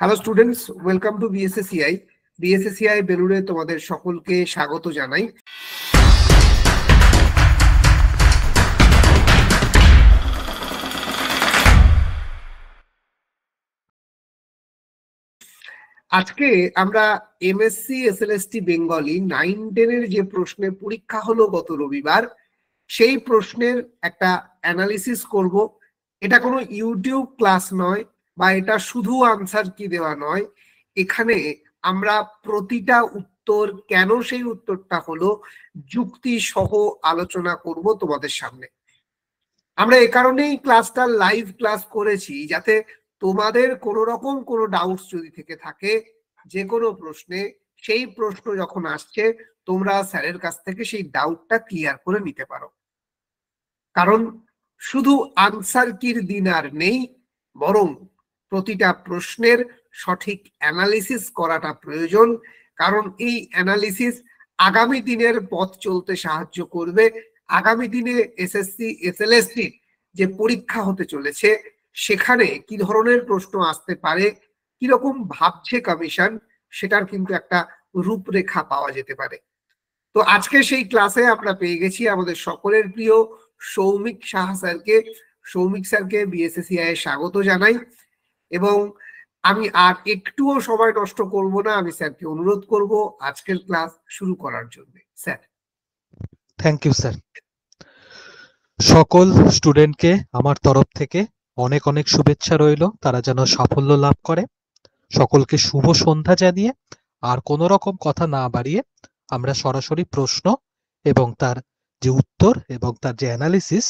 Hello students, welcome to BSACI. BSACI বেলুড়ে তোমাদের সকলকে স্বাগত জানাই। আজকে আমরা এমএসসি এসএলএসটি বেঙ্গলি 9-10 যে প্রশ্নের পরীক্ষা হলো গত রবিবার, সেই প্রশ্নের একটা অ্যানালিসিস করব। এটা কোনো ইউটিউব ক্লাস নয় বা এটা শুধু আনসার কি দেওয়া নয়, এখানে আমরা প্রতিটা উত্তর কেন সেই উত্তরটা হলো যুক্তি সহ আলোচনা করব তোমাদের সামনে। আমরা এ কারণেই ক্লাসটা লাইভ ক্লাস করেছি, যাতে তোমাদের কোনো রকম কোনো ডাউটস যদি থেকে থাকে যে কোনো প্রশ্নে, সেই প্রশ্ন যখন আসছে তোমরা স্যারের কাছ থেকে সেই ডাউটটা ক্লিয়ার করে নিতে পারো। কারণ শুধু আনসার কির দিন আর নেই, বরং প্রতিটা প্রশ্নের সঠিক অ্যানালিসিস করাটা প্রয়োজন। কারণ এই অ্যানালিসিস আগামী দিনের পথ চলতে সাহায্য করবে। আগামী দিনে এসএসসি এসএলএসটি যে পরীক্ষা হতে চলেছে, সেখানে কি ধরনের প্রশ্ন আসতে পারে, কিরকম ভাবছে কমিশন, সেটার কিন্তু একটা রূপরেখা পাওয়া যেতে পারে। তো আজকে সেই ক্লাসে আমরা পেয়ে গেছি আমাদের সকলের প্রিয় সৌমিক সাহা স্যারকে। সৌমিক স্যারকে বিএসএসিআই স্বাগত জানাই, এবং আমি আর একটুও সময় নষ্ট করব না, আমি স্যারকে অনুরোধ করব আজকের ক্লাস শুরু করার জন্য। স্যার। Thank you sir. সকল স্টুডেন্টকে আমার তরফ থেকে অনেক অনেক শুভেচ্ছা রইল, তারা যেন সাফল্য লাভ করে। সকলকে শুভ সন্ধ্যা জানিয়ে আর কোনো রকম কথা না বাড়িয়ে আমরা সরাসরি প্রশ্ন এবং তার যে উত্তর এবং তার যে অ্যানালিসিস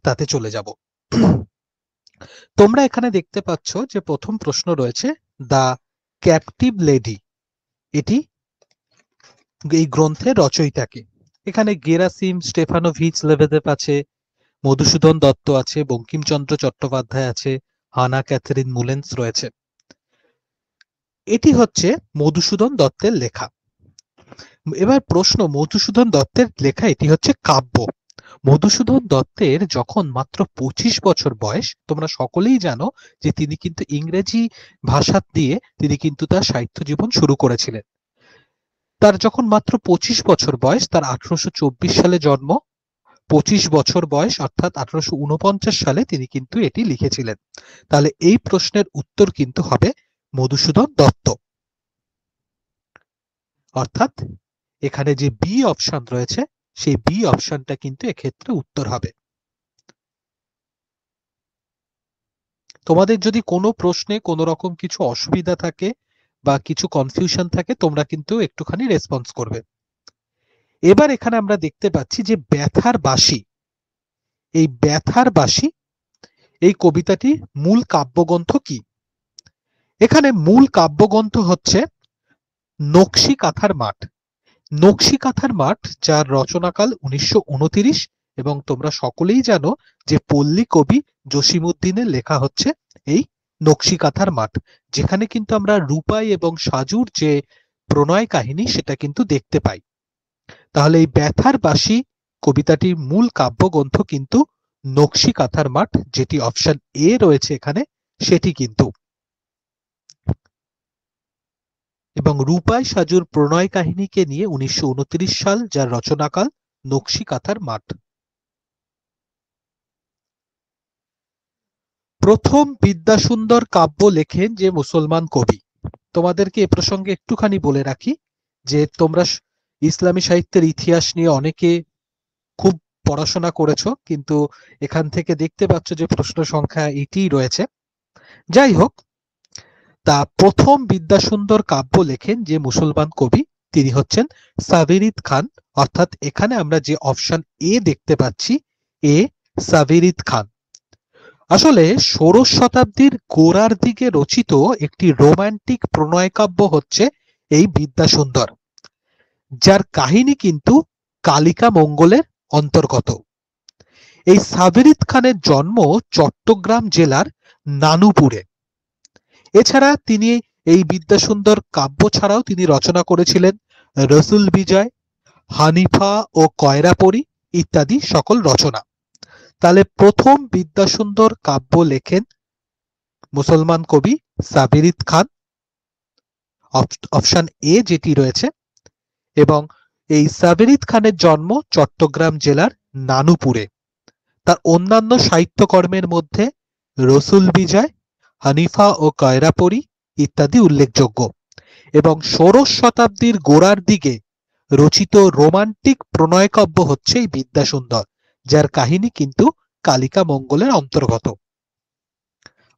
তাতে চলে যাব। তোমরা এখানে দেখতে পাচ্ছ যে প্রথম প্রশ্ন রয়েছে দ্য ক্যাপটিভ লেডি, এটি এই গ্রন্থের রচয়িতাকে। এখানে গেরাসিম স্টেফানোভিচ লেবেদেভ আছে, মধুসূদন দত্ত আছে, বঙ্কিমচন্দ্র চট্টোপাধ্যায় আছে, হানা ক্যাথরিন মুলেন্স রয়েছে। এটি হচ্ছে মধুসূদন দত্তের লেখা। এবার প্রশ্ন, মধুসূদন দত্তের লেখা এটি হচ্ছে কাব্য। মধুসূদন দত্তের যখন মাত্র 25 বছর বয়স, তোমরা সকলেই জানো যে তিনি কিন্তু ইংরেজি ভাষা দিয়ে তিনি কিন্তু তার সাহিত্য জীবন শুরু করেছিলেন। তার যখন মাত্র 25 বছর বয়স, তার 1824 সালে জন্ম। 25 বছর বয়স অর্থাৎ 1849 সালে তিনি কিন্তু এটি লিখেছিলেন। তাহলে এই প্রশ্নের উত্তর কিন্তু হবে মধুসূদন দত্ত। অর্থাৎ এখানে যে বি অপশন রয়েছে, সেই বি অপশনটা কিন্তু এক্ষেত্রে উত্তর হবে। তোমাদের যদি কোনো প্রশ্নে কোনো রকম কিছু অসুবিধা থাকে বা কিছু কনফিউশন থাকে, তোমরা কিন্তু একটুখানি রেসপন্স করবে। এবার এখানে আমরা দেখতে পাচ্ছি যে ব্যথার বাঁশি, এই ব্যথার বাঁশি এই কবিতাটির মূল কাব্যগ্রন্থ কি? এখানে মূল কাব্যগ্রন্থ হচ্ছে নকশি কাঁথার মাঠ। নকশি কাঁথার মাঠ, যার রচনাকাল 1929, এবং তোমরা সকলেই জানো যে পল্লী কবি জসিমউদ্দিনের লেখা হচ্ছে এই নকশি কাঁথার মাঠ, যেখানে কিন্তু আমরা রূপাই এবং সাজুর যে প্রণয় কাহিনী সেটা কিন্তু দেখতে পাই। তাহলে এই ব্যথার বাঁশি কবিতাটির মূল কাব্যগ্রন্থ কিন্তু নকশি কাঁথার মাঠ, যেটি অপশন এ রয়েছে এখানে, সেটি কিন্তু। এবং রূপাই সাজুর প্রণয় কাহিনীকে নিয়ে 1929 সাল, যার রচনাকাল নকশি কাঁথার মাঠ। প্রথম বিদ্যাসুন্দর কাব্য লেখেন যে মুসলমান কবি? তোমাদেরকে এ প্রসঙ্গে একটুখানি বলে রাখি যে তোমরা ইসলামী সাহিত্যের ইতিহাস নিয়ে অনেকে খুব পড়াশোনা করেছো, কিন্তু এখান থেকে দেখতে পাচ্ছ যে প্রশ্ন সংখ্যা এটিই রয়েছে। যাই হোক, তা প্রথম বিদ্যাসুন্দর কাব্য লেখেন যে মুসলমান কবি, তিনি হচ্ছেন সাবিরিদ খান। অর্থাৎ এখানে আমরা যে অপশন এ দেখতে পাচ্ছি, এ সাবিরিদ খান। আসলে 16 শতাব্দীর গোড়ার দিকে রচিত একটি রোমান্টিক প্রণয় কাব্য হচ্ছে এই বিদ্যাসুন্দর, যার কাহিনী কিন্তু কালিকা মঙ্গলের অন্তর্গত। এই সাবিরিদ খানের জন্ম চট্টগ্রাম জেলার নানুপুরে। এছাড়া তিনি এই বিদ্যাসুন্দর কাব্য ছাড়াও তিনি রচনা করেছিলেন রসুল বিজয়, হানিফা ও কয়রাপরি ইত্যাদি সকল রচনা। তাহলে প্রথম বিদ্যাসুন্দর কাব্য লেখেন মুসলমান কবি সাবিরিদ খান, অপশন এ যেটি রয়েছে। এবং এই সাবেরিদ খানের জন্ম চট্টগ্রাম জেলার নানুপুরে। তার অন্যান্য সাহিত্যকর্মের মধ্যে রসুল বিজয়, হানিফা ও কয়রাপরি ইত্যাদি উল্লেখযোগ্য। এবং ষোড়শ শতাব্দীর গোড়ার দিকে রচিত রোমান্টিক প্রণয়কাব্য হচ্ছে এই বিদ্যাসুন্দর, যার কাহিনী কিন্তু কালিকা মঙ্গলের অন্তর্গত।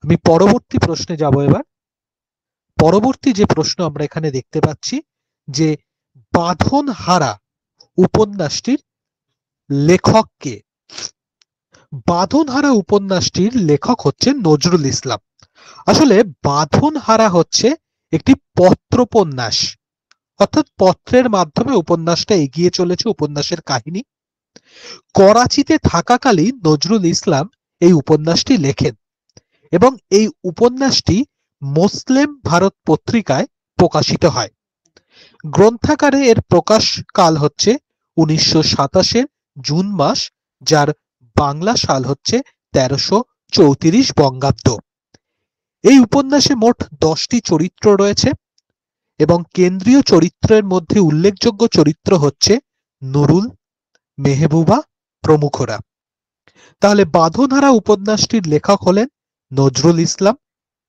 আমি পরবর্তী প্রশ্নে যাব এবার। পরবর্তী যে প্রশ্ন আমরা এখানে দেখতে পাচ্ছি যে বাঁধনহারা উপন্যাসটির লেখক কে? বাঁধনহারা উপন্যাসটির লেখক হচ্ছে নজরুল ইসলাম। আসলে বাঁধনহারা হচ্ছে একটি পত্রোপন্যাস, অর্থাৎ পত্রের মাধ্যমে উপন্যাসটা এগিয়ে চলেছে, উপন্যাসের কাহিনী। করাচিতে থাকাকালীন নজরুল ইসলাম এই উপন্যাসটি লেখেন এবং এই উপন্যাসটি মুসলিম ভারত পত্রিকায় প্রকাশিত হয়। গ্রন্থাকারে এর প্রকাশ কাল হচ্ছে 1927 জুন মাস, যার বাংলা সাল হচ্ছে 1334 বঙ্গাব্দ। এই উপন্যাসে মোট 10টি চরিত্র রয়েছে এবং কেন্দ্রীয় চরিত্রের মধ্যে উল্লেখযোগ্য চরিত্র হচ্ছে নুরুল, মেহবুবা প্রমুখরা। তাহলে বাঁধনহারা উপন্যাসটির লেখক হলেন নজরুল ইসলাম,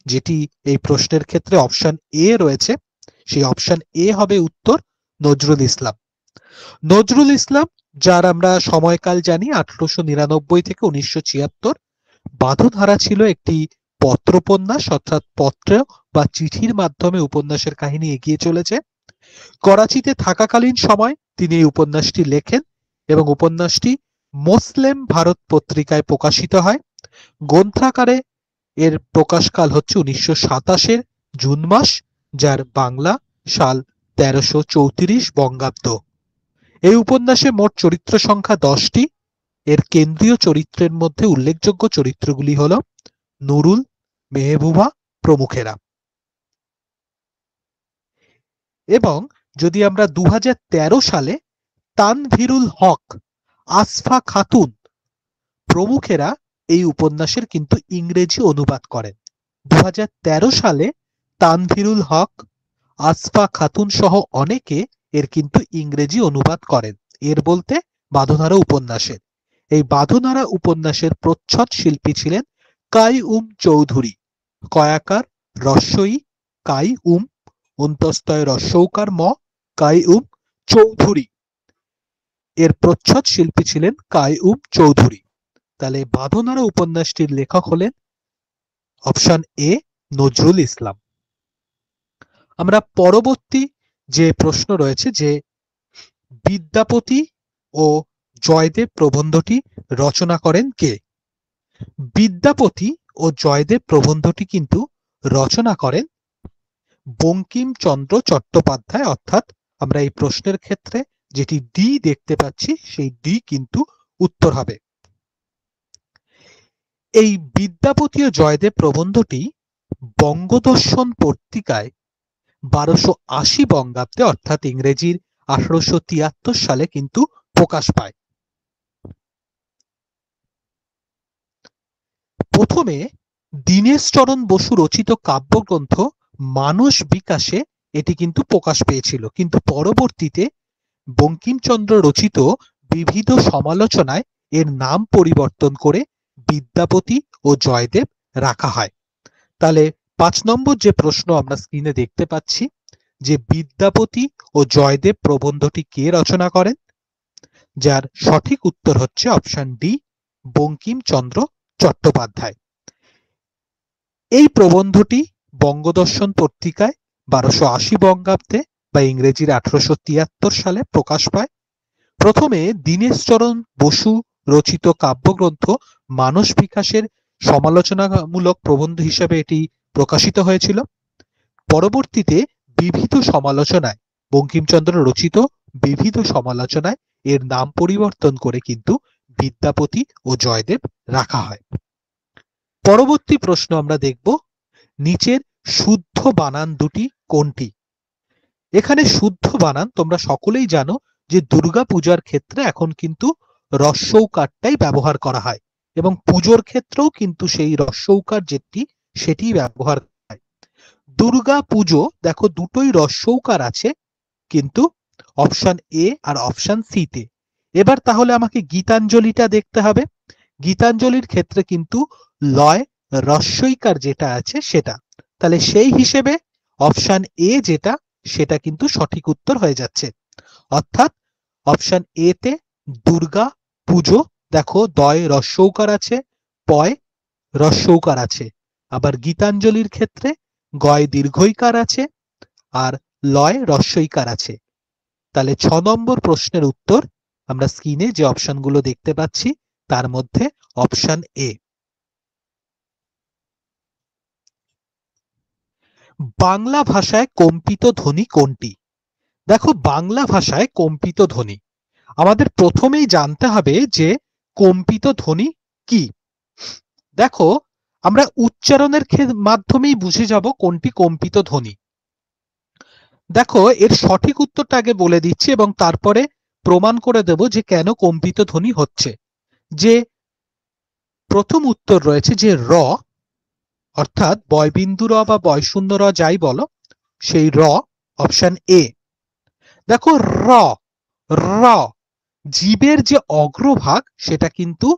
যেটি এই প্রশ্নের ক্ষেত্রে অপশন এ রয়েছে, সেই অপশন এ হবে উত্তর, নজরুল ইসলাম। নজরুল ইসলাম, যার আমরা সময়কাল জানি 1899 থেকে 1976। বাঁধনহারা ছিল একটি পত্রোপন্যাস, অর্থাৎ পত্র বা চিঠির মাধ্যমে উপন্যাসের কাহিনী এগিয়ে চলেছে। করাচিতে থাকাকালীন সময় তিনি এই উপন্যাসটি লেখেন এবং উপন্যাসটি মুসলিম ভারত পত্রিকায় প্রকাশিত হয়। গ্রন্থাকারে এর প্রকাশকাল হচ্ছে 1927 জুন মাস, যার বাংলা সাল 1334 বঙ্গাব্দ। এই উপন্যাসে মোট চরিত্র সংখ্যা 10টি। এর কেন্দ্রীয় চরিত্রের মধ্যে উল্লেখযোগ্য চরিত্রগুলি হল নুরুল, মেহবুবা প্রমুখেরা। এবং যদি আমরা 2013 সালে তানভীরুল হক, আসফা খাতুন প্রমুখেরা এই উপন্যাসের কিন্তু ইংরেজি অনুবাদ করেন। 2013 সালে তানভীরুল হক, আসফা খাতুন সহ অনেকে এর কিন্তু ইংরেজি অনুবাদ করেন। এর বলতে বাঁধনহারা উপন্যাসের। এই বাঁধনহারা উপন্যাসের প্রচ্ছদ শিল্পী ছিলেন কাইয়ুম চৌধুরী। কয়াকার রস্বই কাইয়ুম, অন্তস্তয় রস্যৌকার ম, কাইয়ুম চৌধুরী। এর প্রচ্ছদ শিল্পী ছিলেন কাইয়ুম চৌধুরী। তাহলে বাঁধনহারা উপন্যাসটির লেখক হলেন অপশন এ, নজরুল ইসলাম। আমরা পরবর্তী যে প্রশ্ন রয়েছে যে বিদ্যাপতি ও জয়দেব প্রবন্ধটি রচনা করেন কে? বিদ্যাপতি ও জয়দেব প্রবন্ধটি কিন্তু রচনা করেন বঙ্কিমচন্দ্র চট্টোপাধ্যায়, অর্থাৎ আমরা এই প্রশ্নের ক্ষেত্রে যেটি ডি দেখতে পাচ্ছি সেই ডি কিন্তু উত্তর হবে। এই বিদ্যাপতি ও জয়দেব প্রবন্ধটি বঙ্গদর্শন পত্রিকায় 1280 বঙ্গাব্দে, অর্থাৎ ইংরেজির 1873 সালে কিন্তু প্রকাশ পায়। প্রথমে দীনেশচরণ বসু রচিত কাব্যগ্রন্থ মানস বিকাশে এটি কিন্তু প্রকাশ পেয়েছিল, কিন্তু পরবর্তীতে বঙ্কিমচন্দ্র রচিত বিবিধ সমালোচনায় এর নাম পরিবর্তন করে বিদ্যাপতি ও জয়দেব রাখা হয়। তাহলে 5 নম্বর যে প্রশ্ন আমরা স্ক্রিনে দেখতে পাচ্ছি যে বিদ্যাপতি ও জয়দেব প্রবন্ধটি কে রচনা করেন, যার সঠিক উত্তর হচ্ছে অপশন ডি, বঙ্কিমচন্দ্র চট্টোপাধ্যায়। এই প্রবন্ধটি বঙ্গদর্শন পত্রিকায় 1280 বঙ্গাব্দে বা ইংরেজির 1873 সালে প্রকাশ পায়। প্রথমে দীনেশচরণ বসু রচিত কাব্যগ্রন্থ মানস বিকাশের সমালোচনামূলক প্রবন্ধ হিসেবে এটি প্রকাশিত হয়েছিল। পরবর্তীতে বিবিধ সমালোচনায়, বঙ্কিমচন্দ্র রচিত বিবিধ সমালোচনায় এর নাম পরিবর্তন করে কিন্তু বিদ্যাপতি ও জয়দেব রাখা হয়। পরবর্তী প্রশ্ন আমরা দেখব, নিচের শুদ্ধ বানান দুটি কোনটি? এখানে শুদ্ধ বানান তোমরা সকলেই জানো যে দুর্গাপূজার ক্ষেত্রে এখন কিন্তু রস্যৌকারটাই ব্যবহার করা হয় এবং পুজোর ক্ষেত্রেও কিন্তু সেই রস্যৌকার যেটি সেটি ব্যবহার করা হয়। দুর্গা পুজো, দেখো দুটোই রস্যৌকার আছে কিন্তু অপশন এ আর অপশন সি তে। এবার তাহলে আমাকে গীতাঞ্জলিটা দেখতে হবে। গীতাঞ্জলির ক্ষেত্রে কিন্তু লয় রস্যইকার যেটা আছে সেটা, তাহলে সেই হিসেবে অপশন এ যেটা সেটা কিন্তু সঠিক উত্তর হয়ে যাচ্ছে। অর্থাৎ অপশন এ তে দুর্গা পুজো, দেখো দয় রস্যৌকার আছে, পয় রস্যৌকার আছে। আবার গীতাঞ্জলির ক্ষেত্রে গয় দীর্ঘইকার আছে আর লয় রস্যইকার আছে। তাহলে 6 নম্বর প্রশ্নের উত্তর আমরা স্ক্রিনে যে অপশনগুলো দেখতে পাচ্ছি তার মধ্যে অপশন এ। বাংলা ভাষায় কম্পিত ধ্বনি কোনটি? দেখো বাংলা ভাষায় কম্পিত ধ্বনি আমাদের প্রথমেই জানতে হবে যে কম্পিত ধ্বনি কি। দেখো আমরা উচ্চারণের মাধ্যমেই বুঝে যাব কোনটি কম্পিত ধ্বনি। দেখো এর সঠিক উত্তরটা আগে বলে দিচ্ছি এবং তারপরে প্রমাণ করে দেব যে কেন কম্পিত ধ্বনি হচ্ছে। যে প্রথম উত্তর রয়েছে যে র, অর্থাৎ বয়বিন্দু র বা বয়শূন্য র যাই বলো, সেই র অপশন এ। দেখো র র জীবের যে অগ্রভাগ সেটা কিন্তু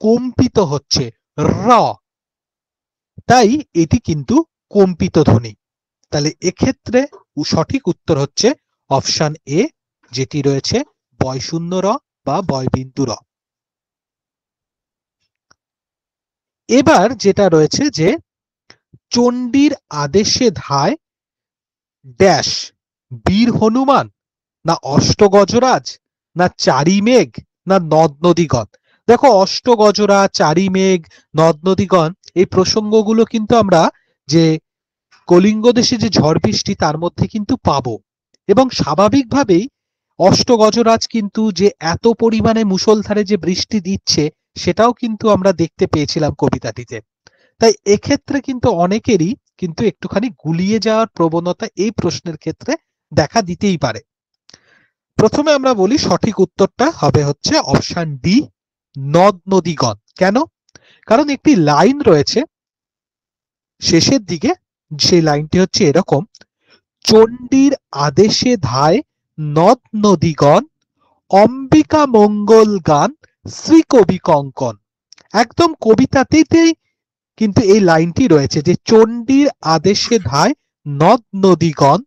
কম্পিত হচ্ছে র, তাই এটি কিন্তু কম্পিত ধ্বনি। তাহলে এক্ষেত্রে সঠিক উত্তর হচ্ছে অপশন এ, যেটি রয়েছে বয়শূন্য র বা বয়বিন্দু র। এবার যেটা রয়েছে যে চণ্ডীর আদেশে ধায় ড্যাশ, বীর হনুমান না অষ্টগজরাজ না চারি মেঘ না নদ নদীগণ। দেখো অষ্টগজরাজ, চারি মেঘ, নদ নদীগণ এই প্রসঙ্গগুলো কিন্তু আমরা যে কলিঙ্গ দেশে যে ঝড় বৃষ্টি তার মধ্যে কিন্তু পাবো। এবং স্বাভাবিকভাবেই অষ্টগজরাজ কিন্তু যে এত পরিমাণে মুষলধারে যে বৃষ্টি দিচ্ছে সেটাও কিন্তু আমরা দেখতে পেয়েছিলাম কবিতাটিতে। তাই এক্ষেত্রে কিন্তু অনেকেরই কিন্তু একটুখানি গুলিয়ে যাওয়ার প্রবণতা এই প্রশ্নের ক্ষেত্রে দেখা দিতেই পারে। প্রথমে আমরা বলি সঠিক উত্তরটা হবে হচ্ছে অপশন ডি, নদ নদীগণ। কেন? কারণ একটি লাইন রয়েছে শেষের দিকে, সেই লাইনটি হচ্ছে এরকম: চণ্ডীর আদেশে ধায় নদ নদীগণ, অম্বিকা মঙ্গল গান শ্রীকবি কঙ্কন। একদম কবিতাতেই কিন্তু এই লাইনটি রয়েছে যে চণ্ডীর আদেশে ধায় নদ নদীগণ,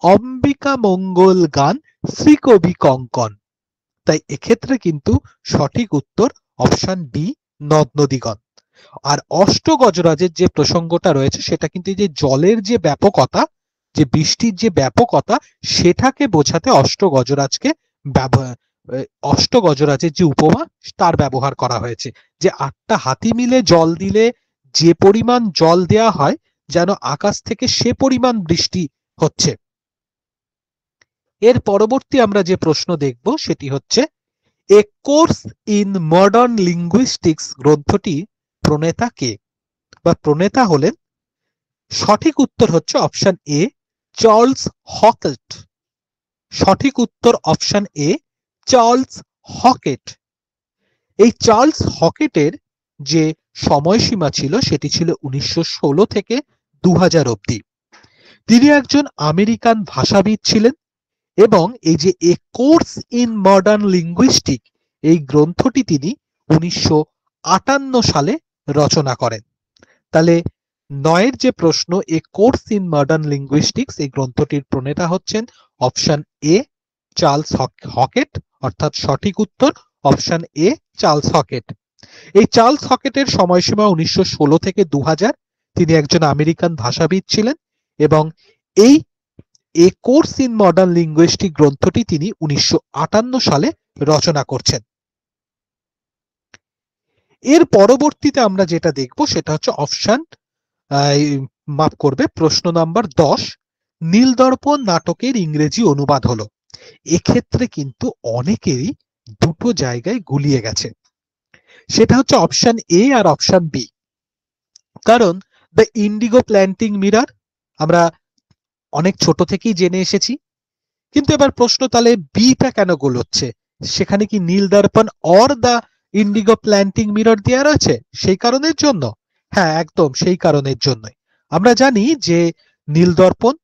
অম্বিকা মঙ্গল গান শ্রীকবি কঙ্কন। তাই এক্ষেত্রে কিন্তু সঠিক উত্তর অপশন ডি, নদ নদীগণ। আর অষ্টগজরাজের যে প্রসঙ্গটা রয়েছে সেটা কিন্তু যে জলের যে ব্যাপকতা, যে বৃষ্টির যে ব্যাপকতা সেটাকে বোঝাতে অষ্টগজরাজের যে উপমা তার ব্যবহার করা হয়েছে। যে 8টা হাতি মিলে জল দিলে যে পরিমাণ জল দেয়া হয় যেন আকাশ থেকে সে পরিমাণ বৃষ্টি হচ্ছে। এর পরবর্তী আমরা যে প্রশ্ন দেখব সেটি হচ্ছে এ কোর্স ইন মডার্ন লিঙ্গুইস্টিক্স গ্রন্থটি প্রণেতা কে বা প্রণেতা হলেন? সঠিক উত্তর হচ্ছে অপশন এ, চার্লস হকেট। সঠিক উত্তর অপশন এ, চার্লস হকেট। এই চার্লস হকেটের যে সময়সীমা ছিল সেটি ছিল 1916 থেকে 2000 অব্দি। তিনি একজন আমেরিকান ভাষাবিদ ছিলেন এবং এই যে এ কোর্স ইন মডার্ন লিঙ্গুইস্টিক এই গ্রন্থটি তিনি 1958 সালে রচনা করেন। তাহলে 9 যে প্রশ্ন এ কোর্স ইন মডার্ন লিঙ্গুইস্টিক্স এই গ্রন্থটির প্রণেতা হচ্ছেন অপশন এ, চার্লস হকেট। অর্থাৎ সঠিক উত্তর অপশন এ, চার্লস হকেট। এই চার্লস হকেটের সময়সীমা 1916 থেকে 2000। তিনি একজন আমেরিকান ভাষাবিদ ছিলেন এবং এই এ কোর্স ইন মডার্ন লিঙ্গুইস্টিক গ্রন্থটি তিনি 1958 সালে রচনা করছেন। এর পরবর্তীতে আমরা যেটা দেখব সেটা হচ্ছে অপশন মাফ করবে প্রশ্ন নাম্বার 10, নীলদর্পণ নাটকের ইংরেজি অনুবাদ হলো। এক্ষেত্রে কিন্তু অনেকেরই দুটো জায়গায় গুলিয়ে গেছে, সেটা হচ্ছে অপশন এ আর অপশন বি। কারণ দ্য ইন্ডিগো প্ল্যান্টিং মিরর আমরা অনেক ছোট থেকেই জেনে এসেছি, কিন্তু এবার প্রশ্ন তাহলে বিটা কেন গোলচ্ছে? সেখানে কি Nildarpan or the indigo planting mirror দেওয়া রয়েছে সেই কারণের জন্য? হ্যাঁ, একদম সেই কারণের জন্যই। আমরা জানি যে নীলদর্পণ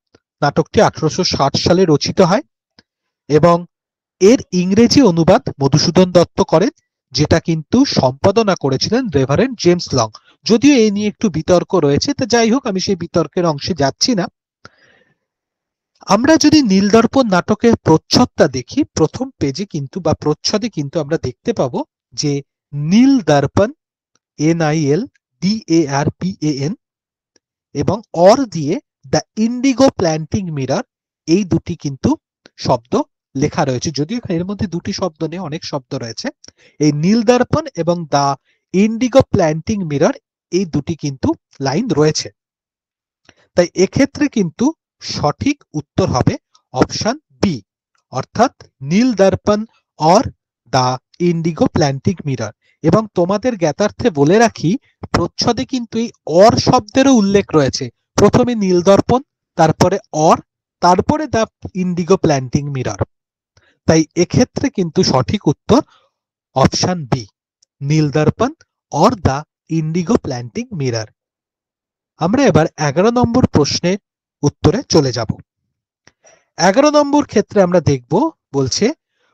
নাটকটি 1860 সালে রচিত হয় এবং এর ইংরেজি অনুবাদ মধুসূদন দত্ত করেন, যেটা কিন্তু সম্পাদনা করেছিলেন রেভারেন্ড জেমস লং। যদিও এই নিয়ে একটু বিতর্ক রয়েছে, তা যাই হোক, আমি সেই বিতর্কের অংশে যাচ্ছি না। আমরা যদি নীলদর্পণ নাটকের প্রচ্ছদটা দেখি, প্রথম পেজে কিন্তু বা প্রচ্ছদে কিন্তু আমরা দেখতে পাবো যে নীলদর্পণ, NILDARPAN এবং অর দিয়ে দ্য ইন্ডিগো প্ল্যান্টিং মিরর, এই দুটি কিন্তু শব্দ লেখা রয়েছে। যদিও এর মধ্যে দুটি শব্দ নেই, অনেক শব্দ রয়েছে। এই নীলদর্পণ এবং দ্য ইন্ডিগো প্ল্যান্টিং মিরর, এই দুটি কিন্তু লাইন রয়েছে। তাই এক্ষেত্রে কিন্তু সঠিক উত্তর হবে অপশন বি, অর্থাৎ Nildarpan or the indigo planting mirror. এবং তোমাদের জ্ঞাতার্থে বলে রাখি, প্রচ্ছদে কিন্তু এই অর শব্দেরও উল্লেখ রয়েছে। প্রথমে নীলদর্পণ, তারপরে অর, তারপরে দ্য ইন্ডিগো প্ল্যান্টিং মিরর। তাই এক্ষেত্রে কিন্তু সঠিক উত্তর option B, Nildarpan or the indigo planting mirror. আমরা এবার 11 নম্বর প্রশ্নের উত্তরে চলে যাব। 11 নম্বর ক্ষেত্রে আমরা দেখব, বলছে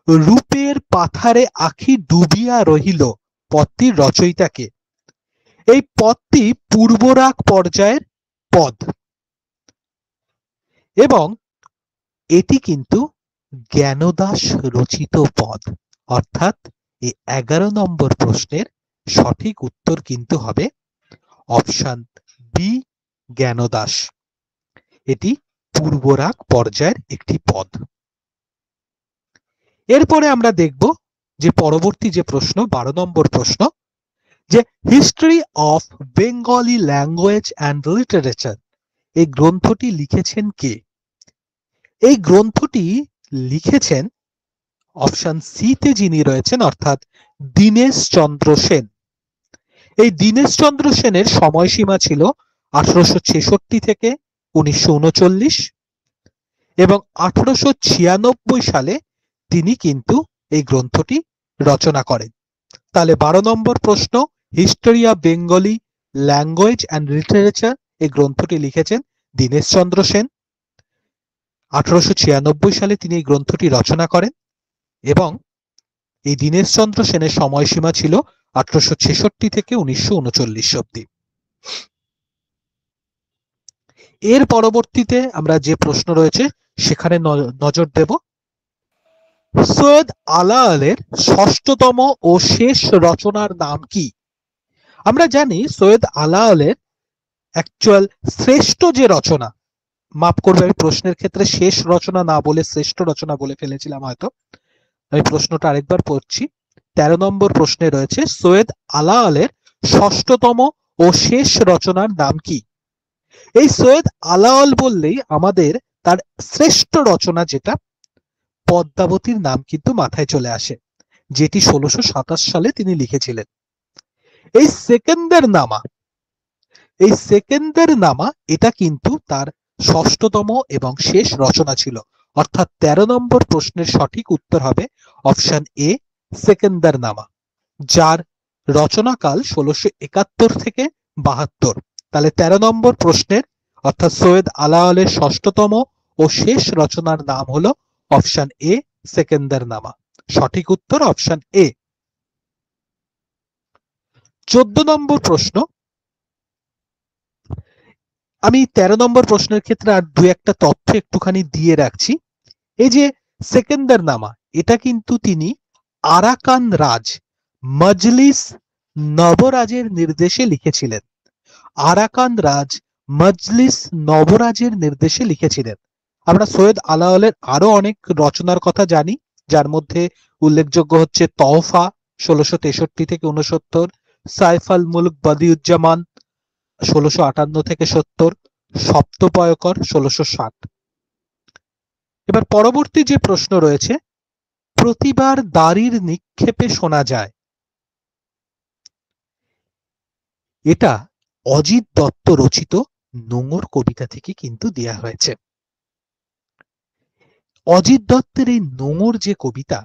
রূপের পাথারে আখি ডুবিয়া রহিল পদটির রচয়িতাকে। এই পদটি পূর্বরাগ পর্যায়ের পদ এবং এটি কিন্তু জ্ঞানদাস রচিত পদ, অর্থাৎ এই 11 নম্বর প্রশ্নের সঠিক উত্তর কিন্তু হবে অপশন বি, জ্ঞানদাস। এটি পূর্বরাগ পর্যায়ের একটি পদ। এরপরে আমরা দেখব যে পরবর্তী যে প্রশ্ন, 12 নম্বর প্রশ্ন, যে history of Bengali language and literature, এই গ্রন্থটি লিখেছেন কে? এই গ্রন্থটি লিখেছেন অপশন সি তে যিনি রয়েছেন, অর্থাৎ দীনেশ চন্দ্র সেন। এই দীনেশ চন্দ্র সেনের সময়সীমা ছিল 1866 থেকে 1939 এবং 1896 সালে তিনি কিন্তু এই গ্রন্থটি রচনা করেন। তাহলে 12 নম্বর প্রশ্ন, history of Bengali language and literature, এই গ্রন্থটি লিখেছেন দীনেশ চন্দ্র সেন। 1896 সালে তিনি এই গ্রন্থটি রচনা করেন এবং এই দীনেশ চন্দ্র সেনের সময়সীমা ছিল 1866 থেকে 1939 অব্দি। এর পরবর্তীতে আমরা যে প্রশ্ন রয়েছে সেখানে নজর দেব। সৈয়দ আলাওলের ষষ্ঠতম ও শেষ রচনার নাম কি? আমরা জানি সৈয়দ আলাওলের অ্যাকচুয়াল শ্রেষ্ঠ যে রচনা, মাফ করবে আমি প্রশ্নের ক্ষেত্রে শেষ রচনা না বলে শ্রেষ্ঠ রচনা বলে ফেলেছিলাম হয়তো, আমি প্রশ্নটা আরেকবার পড়ছি। 13 নম্বর প্রশ্নে রয়েছে সৈয়দ আলাওলের ষষ্ঠতম ও শেষ রচনার নাম কি? এই সৈয়দ আলাওল বললেই আমাদের তার শ্রেষ্ঠ রচনা যেটা পদ্মাবতীর নাম কিন্তু মাথায় চলে আসে, যেটি 1627 সালে তিনি লিখেছিলেন। এই সেকেন্দার নামা এটা কিন্তু তার ষষ্ঠতম এবং শেষ রচনা ছিল, অর্থাৎ 13 নম্বর প্রশ্নের সঠিক উত্তর হবে অপশন এ, সেকেন্দার নামা, যার রচনাকাল 1671 থেকে 72। তাহলে 13 নম্বর প্রশ্নের অর্থাৎ সৈয়দ আলাওলের ষষ্ঠতম ও শেষ রচনার নাম হলো অপশন এ, সেকেন্দার নামা। সঠিক উত্তর অপশন এ। 14 নম্বর প্রশ্ন, আমি 13 নম্বর প্রশ্নের ক্ষেত্রে আর দু একটা তথ্য একটুখানি দিয়ে রাখছি। এই যে সেকেন্দার নামা, এটা কিন্তু তিনি আরাকান রাজ মজলিস নবরাজের নির্দেশে লিখেছিলেন। আরাকান রাজ মজলিস নবরাজের নির্দেশে লিখেছিলেন। আমরা সৈয়দ আলাওলের আরো অনেক রচনার কথা জানি, যার মধ্যে উল্লেখযোগ্য হচ্ছে তওফা 1663 থেকে 69, সাইফ আল মুলক বদিউজ্জামান 1658 থেকে 70, সপ্তপয়কর 1660। এবার পরবর্তী যে প্রশ্ন রয়েছে, প্রতিবার দাড়ির নিক্ষেপে শোনা যায়, এটা অজিত দত্ত রচিত নোঙর কবিতা থেকে কিন্তু দেয়া হয়েছে। অজিত দত্তের এই নোঙর যে কবিতা,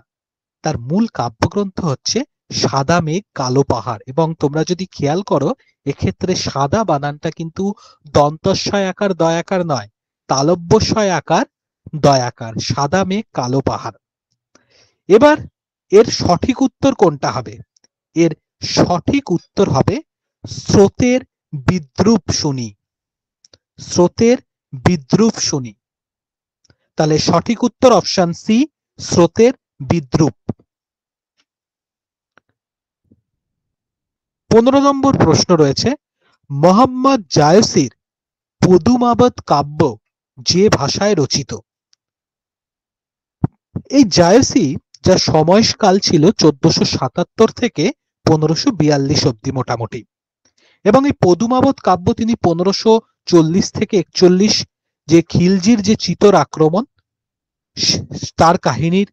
তার মূল কাব্যগ্রন্থ হচ্ছে সাদা মেঘ কালো পাহাড়, এবং তোমরা যদি খেয়াল করো এক্ষেত্রে সাদা বানানটা কিন্তু দন্তস্বয় আকার দয়াকার নয়, তালব্যস্বয় আকার দয়াকার, সাদা মেঘ কালো পাহাড়। এবার এর সঠিক উত্তর কোনটা হবে? এর সঠিক উত্তর হবে স্রোতের বিদ্রূপ শুনি। স্রোতের বিদ্রূপ শুনি। তাহলে সঠিক উত্তর অপশন সি, স্রোতের বিদ্রূপ। 15 নম্বর প্রশ্ন রয়েছে, মোহাম্মদ জায়সির পদুমাবত কাব্য যে ভাষায় রচিত? এই জায়সি, যার সময়কাল ছিল 1477 থেকে 1542 অব্দি মোটামুটি, এবং এই পদুমাবত কাব্য তিনি 1540 থেকে 41 যে খিলজির যে চিতর আক্রমণ তার কাহিনীর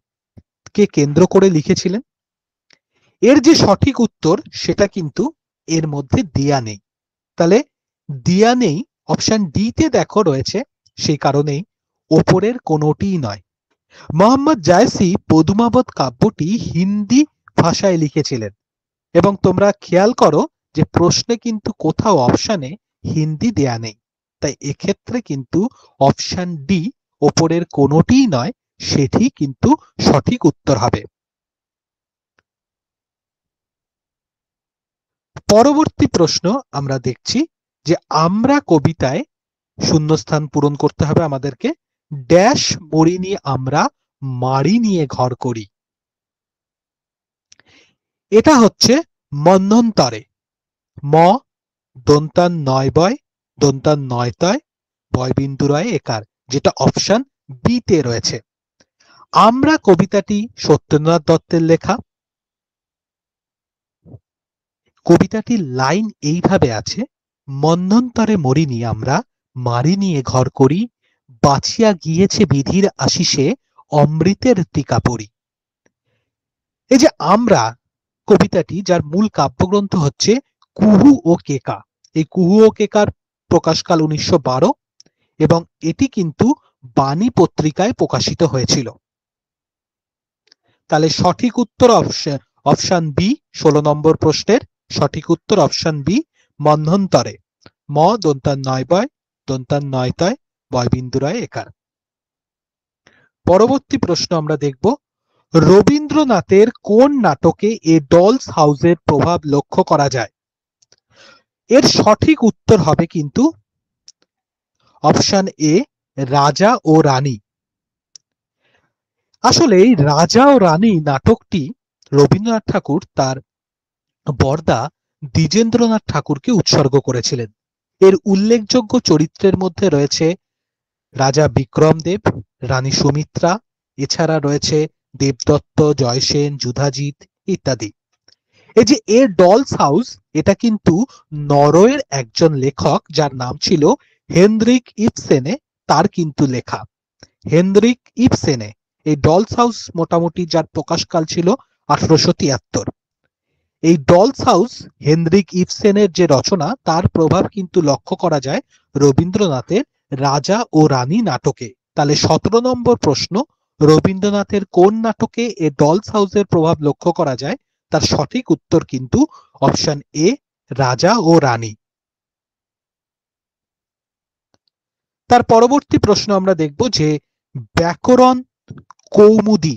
কে কেন্দ্র করে লিখেছিলেন। এর যে সঠিক উত্তর সেটা কিন্তু এর মধ্যে দেয়া নেই। তাহলে দেয়া নেই অপশন ডি তে দেখো রয়েছে, সেই কারণেই ওপরের কোনোটিই নয়। মোহাম্মদ জায়সি পদুমাবত কাব্যটি হিন্দি ভাষায় লিখেছিলেন, এবং তোমরা খেয়াল করো যে প্রশ্নে কিন্তু কোথাও অপশনে হিন্দি দেয়া নেই। তাই এক্ষেত্রে কিন্তু অপশন ডি, ওপরের কোনোটিই নয়, সেটি কিন্তু সঠিক উত্তর হবে। পরবর্তী প্রশ্ন আমরা দেখছি যে আমরা কবিতায় শূন্যস্থান পূরণ করতে হবে আমাদেরকে। ড্যাশ মরিনি আমরা মারি নিয়ে ঘর করি। এটা হচ্ছে মন্বন্তরে। ম দন্তান নয় বয়, দন্তান নয় তয়, বয়বিন্দু রয় একার, যেটা অপশন বি তে রয়েছে। আমরা কবিতাটি সত্যেন্দ্রনাথ দত্তের লেখা। কবিতাটির লাইন এইভাবে আছে, মন্বন্তরে মরিনি আমরা মারি নিয়ে ঘর করি, বাঁচিয়া গিয়েছে বিধির আশিসে অমৃতের টিকা পড়ি। এই যে আমরা কবিতাটি, যার মূল কাব্যগ্রন্থ হচ্ছে কুহু ও কেকা, এই কুহু ও কেকার প্রকাশকাল 1912, এবং এটি কিন্তু বাণী পত্রিকায় প্রকাশিত হয়েছিল। তাহলে সঠিক উত্তর অপশন বি, 16 নম্বর প্রশ্নের সঠিক উত্তর অপশন বি, মন্বন্তরে। ম দন্তান নয় বয়, দন্তান নয় তয়, বয়বিন্দু রয় একার। পরবর্তী প্রশ্ন আমরা দেখব, রবীন্দ্রনাথের কোন নাটকে এ ডলস হাউসের প্রভাব লক্ষ্য করা যায়? এর সঠিক উত্তর হবে কিন্তু অপশন এ, রাজা ও রানী। আসলে এই রাজা ও রানী নাটকটি রবীন্দ্রনাথ ঠাকুর তার বরদা দ্বিজেন্দ্রনাথ ঠাকুরকে উৎসর্গ করেছিলেন। এর উল্লেখযোগ্য চরিত্রের মধ্যে রয়েছে রাজা বিক্রমদেব, রানী সুমিত্রা, এছাড়া রয়েছে দেবদত্ত, জয়সেন, যুধাজিৎ ইত্যাদি। এই যে এ ডলস হাউস, এটা কিন্তু নরওয়ের একজন লেখক যার নাম ছিল হেনরিক ইবসেনে, তার কিন্তু লেখা। হেনরিক ইবসেনে এই ডলস হাউস মোটামুটি যার প্রকাশকাল ছিল 1873। এই ডলস হাউস হেনরিক ইবসেনের যে রচনা, তার প্রভাব কিন্তু লক্ষ্য করা যায় রবীন্দ্রনাথের রাজা ও রানী নাটকে। তাহলে 17 নম্বর প্রশ্ন, রবীন্দ্রনাথের কোন নাটকে এ ডলস হাউসের প্রভাব লক্ষ্য করা যায়? তার সঠিক উত্তর কিন্তু অপশন এ, রাজা ও রানী। তার পরবর্তী প্রশ্ন আমরা দেখব যে ব্যাকরণ কৌমুদী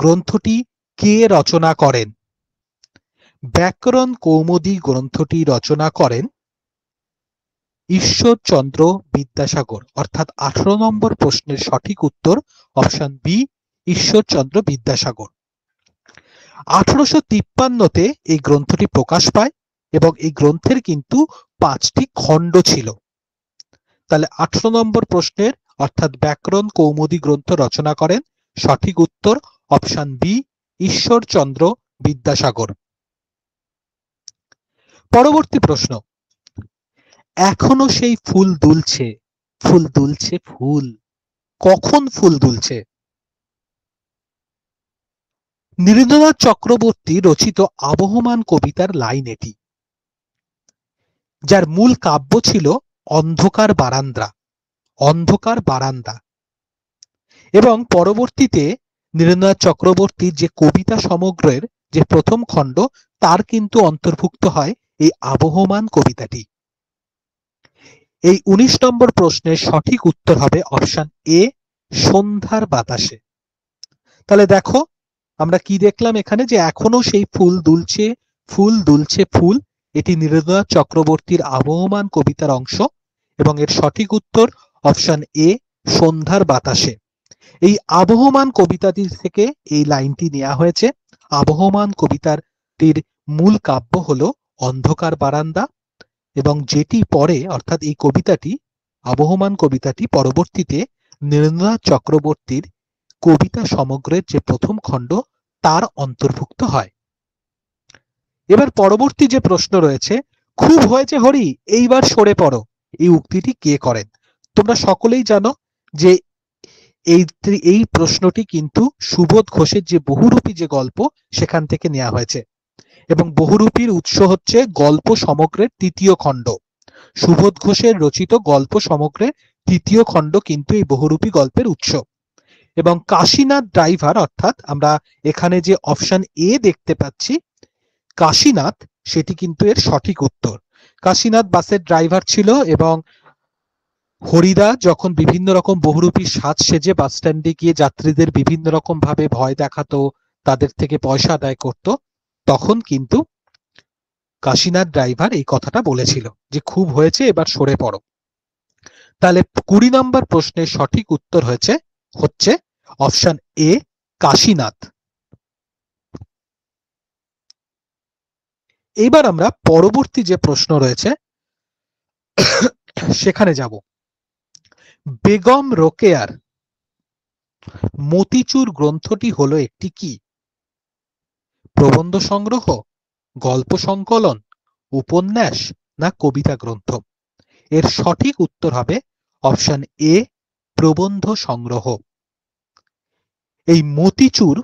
গ্রন্থটি কে রচনা করেন? ব্যাকরণ কৌমুদী গ্রন্থটি রচনা করেন ঈশ্বরচন্দ্র বিদ্যাসাগর। অর্থাৎ 18 নম্বর প্রশ্নের সঠিক উত্তর অপশন বি, ঈশ্বরচন্দ্র বিদ্যাসাগর। 1853-তে এই গ্রন্থটি প্রকাশ পায়, এবং এই গ্রন্থের কিন্তু 5টি খণ্ড ছিল। তাহলে 18 নম্বর প্রশ্নের অর্থাৎ ব্যাকরণ কৌমুদী গ্রন্থ রচনা করেন, সঠিক উত্তর অপশন বি, ঈশ্বরচন্দ্র বিদ্যাসাগর। পরবর্তী প্রশ্ন, এখনো সেই ফুল দুলছে, ফুল দুলছে ফুল, কখন ফুল দুলছে? নীরেন্দ্রনাথ চক্রবর্তী রচিত আবহমান কবিতার লাইন এটি, যার মূল কাব্য ছিল অন্ধকার বারান্দা, অন্ধকার বারান্দা। এবং পরবর্তীতে নীরেন্দ্রনাথ চক্রবর্তীর যে কবিতা সমগ্রের যে প্রথম খণ্ড, তার কিন্তু অন্তর্ভুক্ত হয় এই আবহমান কবিতাটি। এই 19 নম্বর প্রশ্নের সঠিক উত্তর হবে অপশন এ, সন্ধ্যার বাতাসে। তাহলে দেখো আমরা কি দেখলাম এখানে, যে এখনো সেই ফুল দুলছে ফুল দুলছে ফুল, এটি নীরেন্দ্রনাথ চক্রবর্তীর আবহমান কবিতার অংশ এবং এর সঠিক উত্তর অপশন এ, সন্ধ্যার বাতাসে। এই আবহমান কবিতাটি থেকে এই লাইনটি নেওয়া হয়েছে। আবহমান কবিতাটির মূল কাব্য হলো অন্ধকার বারান্দা, এবং যেটি পরে অর্থাৎ এই কবিতাটি, আবহমান কবিতাটি পরবর্তীতে নীরেন্দ্রনাথ চক্রবর্তীর কবিতা সমগ্রের যে প্রথম খণ্ড তার অন্তর্ভুক্ত হয়। এবার পরবর্তী যে প্রশ্ন রয়েছে, খুব হয়েছে হরি এইবার সরে পড়ো, এই উক্তিটি কে করেন? তোমরা সকলেই জানো যে এই প্রশ্নটি কিন্তু সুবোধ ঘোষের যে বহুরূপী যে গল্প সেখান থেকে নেওয়া হয়েছে, এবং বহুরূপীর উৎস হচ্ছে গল্প সমগ্রের ৩য় খণ্ড। সুবোধ ঘোষের রচিত গল্প সমগ্রের ৩য় খণ্ড কিন্তু এই বহুরূপী গল্পের উৎস। এবং কাশীনাথ ড্রাইভার, অর্থাৎ আমরা এখানে যে অপশন এ দেখতে পাচ্ছি কাশীনাথ, সেটি কিন্তু এর সঠিক উত্তর। কাশীনাথ বাসের ড্রাইভার ছিল এবং হরিদা যখন বিভিন্ন রকম বহুরূপী সাজ সেজে বাস স্ট্যান্ডে গিয়ে যাত্রীদের বিভিন্ন রকম ভাবে ভয় দেখাতো, তাদের থেকে পয়সা আদায় করত, তখন কিন্তু কাশীনাথ ড্রাইভার এই কথাটা বলেছিল যে খুব হয়েছে এবার সরে পড়ো। তাহলে 20 নম্বর প্রশ্নের সঠিক উত্তর হচ্ছে অপশন এ, কাশীনাথ। এবার আমরা পরবর্তী যে প্রশ্ন রয়েছে সেখানে যাব। বেগম রোকেয়ার মতিচুর গ্রন্থটি হলো একটি কি? প্রবন্ধ সংগ্রহ, গল্প সংকলন, উপন্যাস না কবিতা গ্রন্থ? এর সঠিক উত্তর হবে অপশন এ, প্রবন্ধ সংগ্রহ। এই মতিচুর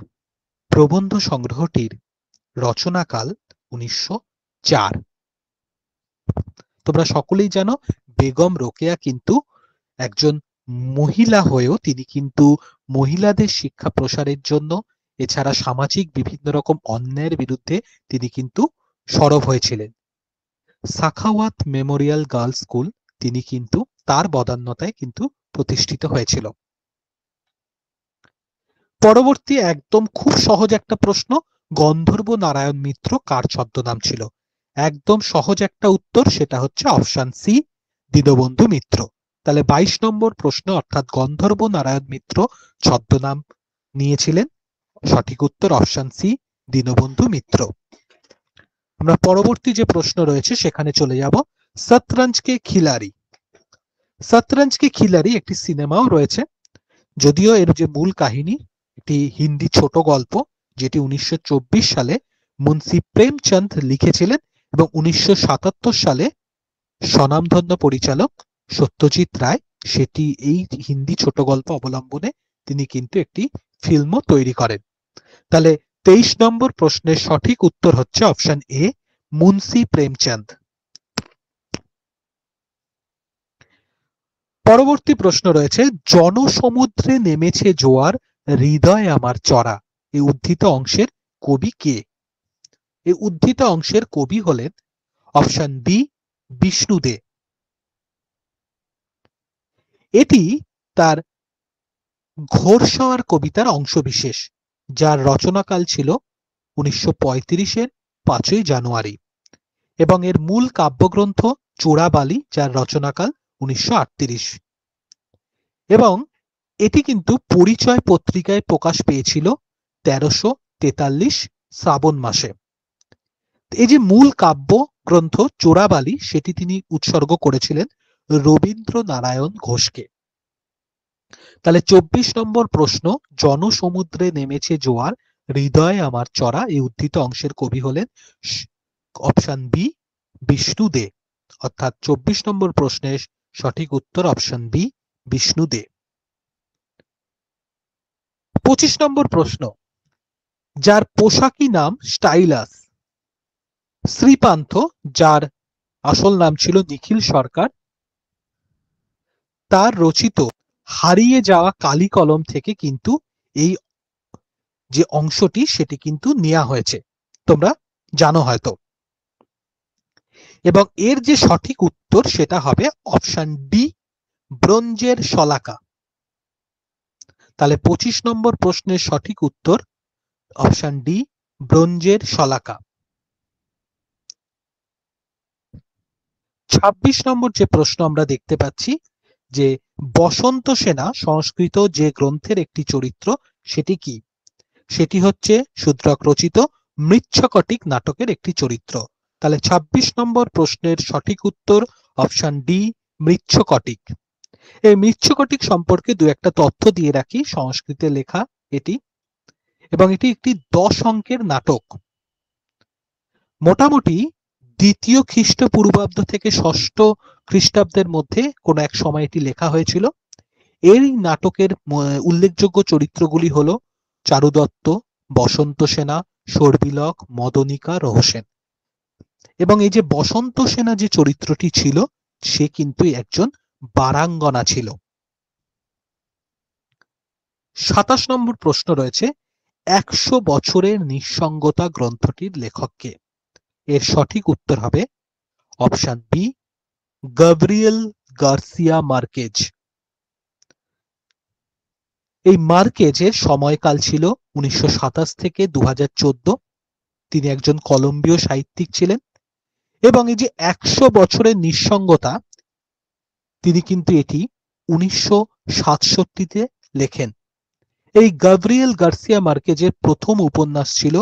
প্রবন্ধ সংগ্রহটির রচনাকাল 1904। তোমরা সকলেই জানো বেগম রোকেয়া কিন্তু একজন মহিলা হয়েও তিনি কিন্তু মহিলাদের শিক্ষা প্রসারের জন্য, এছাড়া সামাজিক বিভিন্ন রকম অন্যায়ের বিরুদ্ধে তিনি কিন্তু সরব হয়েছিলেন। সাখাওয়াত মেমোরিয়াল গার্লস স্কুল তিনি কিন্তু তার বদান্যতায় কিন্তু প্রতিষ্ঠিত হয়েছিল। পরবর্তী একদম খুব সহজ একটা প্রশ্ন, গন্ধর্ব নারায়ণ মিত্র কার ছদ্মনাম ছিল? একদম সহজ একটা উত্তর, সেটা হচ্ছে অপশন সি, দীনবন্ধু মিত্র। তাহলে 22 নম্বর প্রশ্ন, অর্থাৎ গন্ধর্ব নারায়ণ মিত্র ছদ্মনাম নিয়েছিলেন, সঠিক উত্তর অপশন সি, দীনবন্ধু মিত্র। আমরা পরবর্তী যে প্রশ্ন রয়েছে সেখানে চলে যাব। শতরঞ্জ কে খিলাড়ি। শতরঞ্জ কে খিলাড়ি একটি সিনেমাও রয়েছে, যদিও এর যে মূল কাহিনী একটি হিন্দি ছোট গল্প, যেটি 1924 সালে মুন্সি প্রেমচন্দ লিখেছিলেন এবং 1977 সালে স্বনামধন্য পরিচালক সত্যজিৎ রায় সেটি এই হিন্দি ছোট গল্প অবলম্বনে তিনি কিন্তু একটি ফিল্মও তৈরি করেন। তাহলে 23 নম্বর প্রশ্নের সঠিক উত্তর হচ্ছে অপশন এ, মুন্সি প্রেমচন্দ। পরবর্তী প্রশ্ন রয়েছে, জনসমুদ্রে নেমেছে জোয়ার, হৃদয় আমার চড়া, এই উদ্ধৃত অংশের কবি কে? এই উদ্ধৃত অংশের কবি হলেন অপশন বি, বিষ্ণু দে। এটি তার ঘোড়সওয়ার কবিতার অংশবিশেষ, যার রচনাকাল ছিল 1935-এর 5ই জানুয়ারি, এবং এর মূল কাব্যগ্রন্থ চোরাবালি, যার রচনাকাল 1938, এবং এটি কিন্তু পরিচয় পত্রিকায় প্রকাশ পেয়েছিল 1343 শ্রাবণ মাসে। এই যে মূল কাব্য গ্রন্থ চোরাবালি সেটি তিনি উৎসর্গ করেছিলেন রবীন্দ্রনারায়ণ ঘোষকে। তাহলে 24 নম্বর প্রশ্ন, জনসমুদ্রে নেমেছে জোয়ার, হৃদয় আমার চড়া, এই উদ্ধৃত অংশের কবি হলেন অপশন বি, বিষ্ণু দে। অর্থাৎ 24 নম্বর প্রশ্নের সঠিক উত্তর অপশন বি, বিষ্ণু দে। 25 নম্বর প্রশ্ন, যার পোশাকি নাম স্টাইলাস, শ্রীপান্থ, যার আসল নাম ছিল নিখিল সরকার, তার রচিত হারিয়ে যাওয়া কালি কলম থেকে কিন্তু এই যে অংশটি সেটি কিন্তু নেওয়া হয়েছে, তোমরা জানো হয়তো। এবং এর যে সঠিক উত্তর সেটা হবে অপশন ডি, ব্রোঞ্জের শলাকা। তাহলে 25 নম্বর প্রশ্নের সঠিক উত্তর অপশন ডি, ব্রোঞ্জের শলাকা। 26 নম্বর যে প্রশ্ন আমরা দেখতে পাচ্ছি যে বসন্ত সেনা সংস্কৃত যে গ্রন্থের একটি চরিত্র সেটি কি? সেটি হচ্ছে শূদ্রক রচিত মৃচ্ছকটিক নাটকের একটি চরিত্র। তাহলে 26 নম্বর প্রশ্নের সঠিক উত্তর অপশন ডি, মৃচ্ছকটিক। এই মৃচ্ছকটিক সম্পর্কে দু একটা তথ্য দিয়ে রাখি। সংস্কৃতে লেখা এটি, এবং এটি একটি 10 অঙ্কের নাটক। মোটামুটি দ্বিতীয় খ্রিস্টপূর্বাব্দ থেকে ষষ্ঠ খ্রিস্টাব্দের মধ্যে কোন এক সময় এটি লেখা হয়েছিল। এই নাটকের উল্লেখযোগ্য চরিত্রগুলি হলো চারুদত্ত, বসন্ত সেনা, সর্বিলক, মদনিকা, রহসেন। এবং এই যে বসন্ত সেনা যে চরিত্রটি ছিল সে কিন্তু একজন বারাঙ্গনা ছিল। 27 নম্বর প্রশ্ন রয়েছে 100 বছরের নিঃসঙ্গতা গ্রন্থটির লেখককে? এর সঠিক উত্তর হবে option B, Gabriel Garcia Marquez. এই মার্কেজের সময়কাল ছিল 1927 থেকে 2014। তিনি একজন কলম্বিয় সাহিত্যিক ছিলেন, এবং এই যে 100 বছরের নিঃসঙ্গতা তিনি কিন্তু এটি 1967-তে লেখেন। এই গাব্রিয়েল গার্সিয়া মার্কেজের প্রথম উপন্যাস ছিল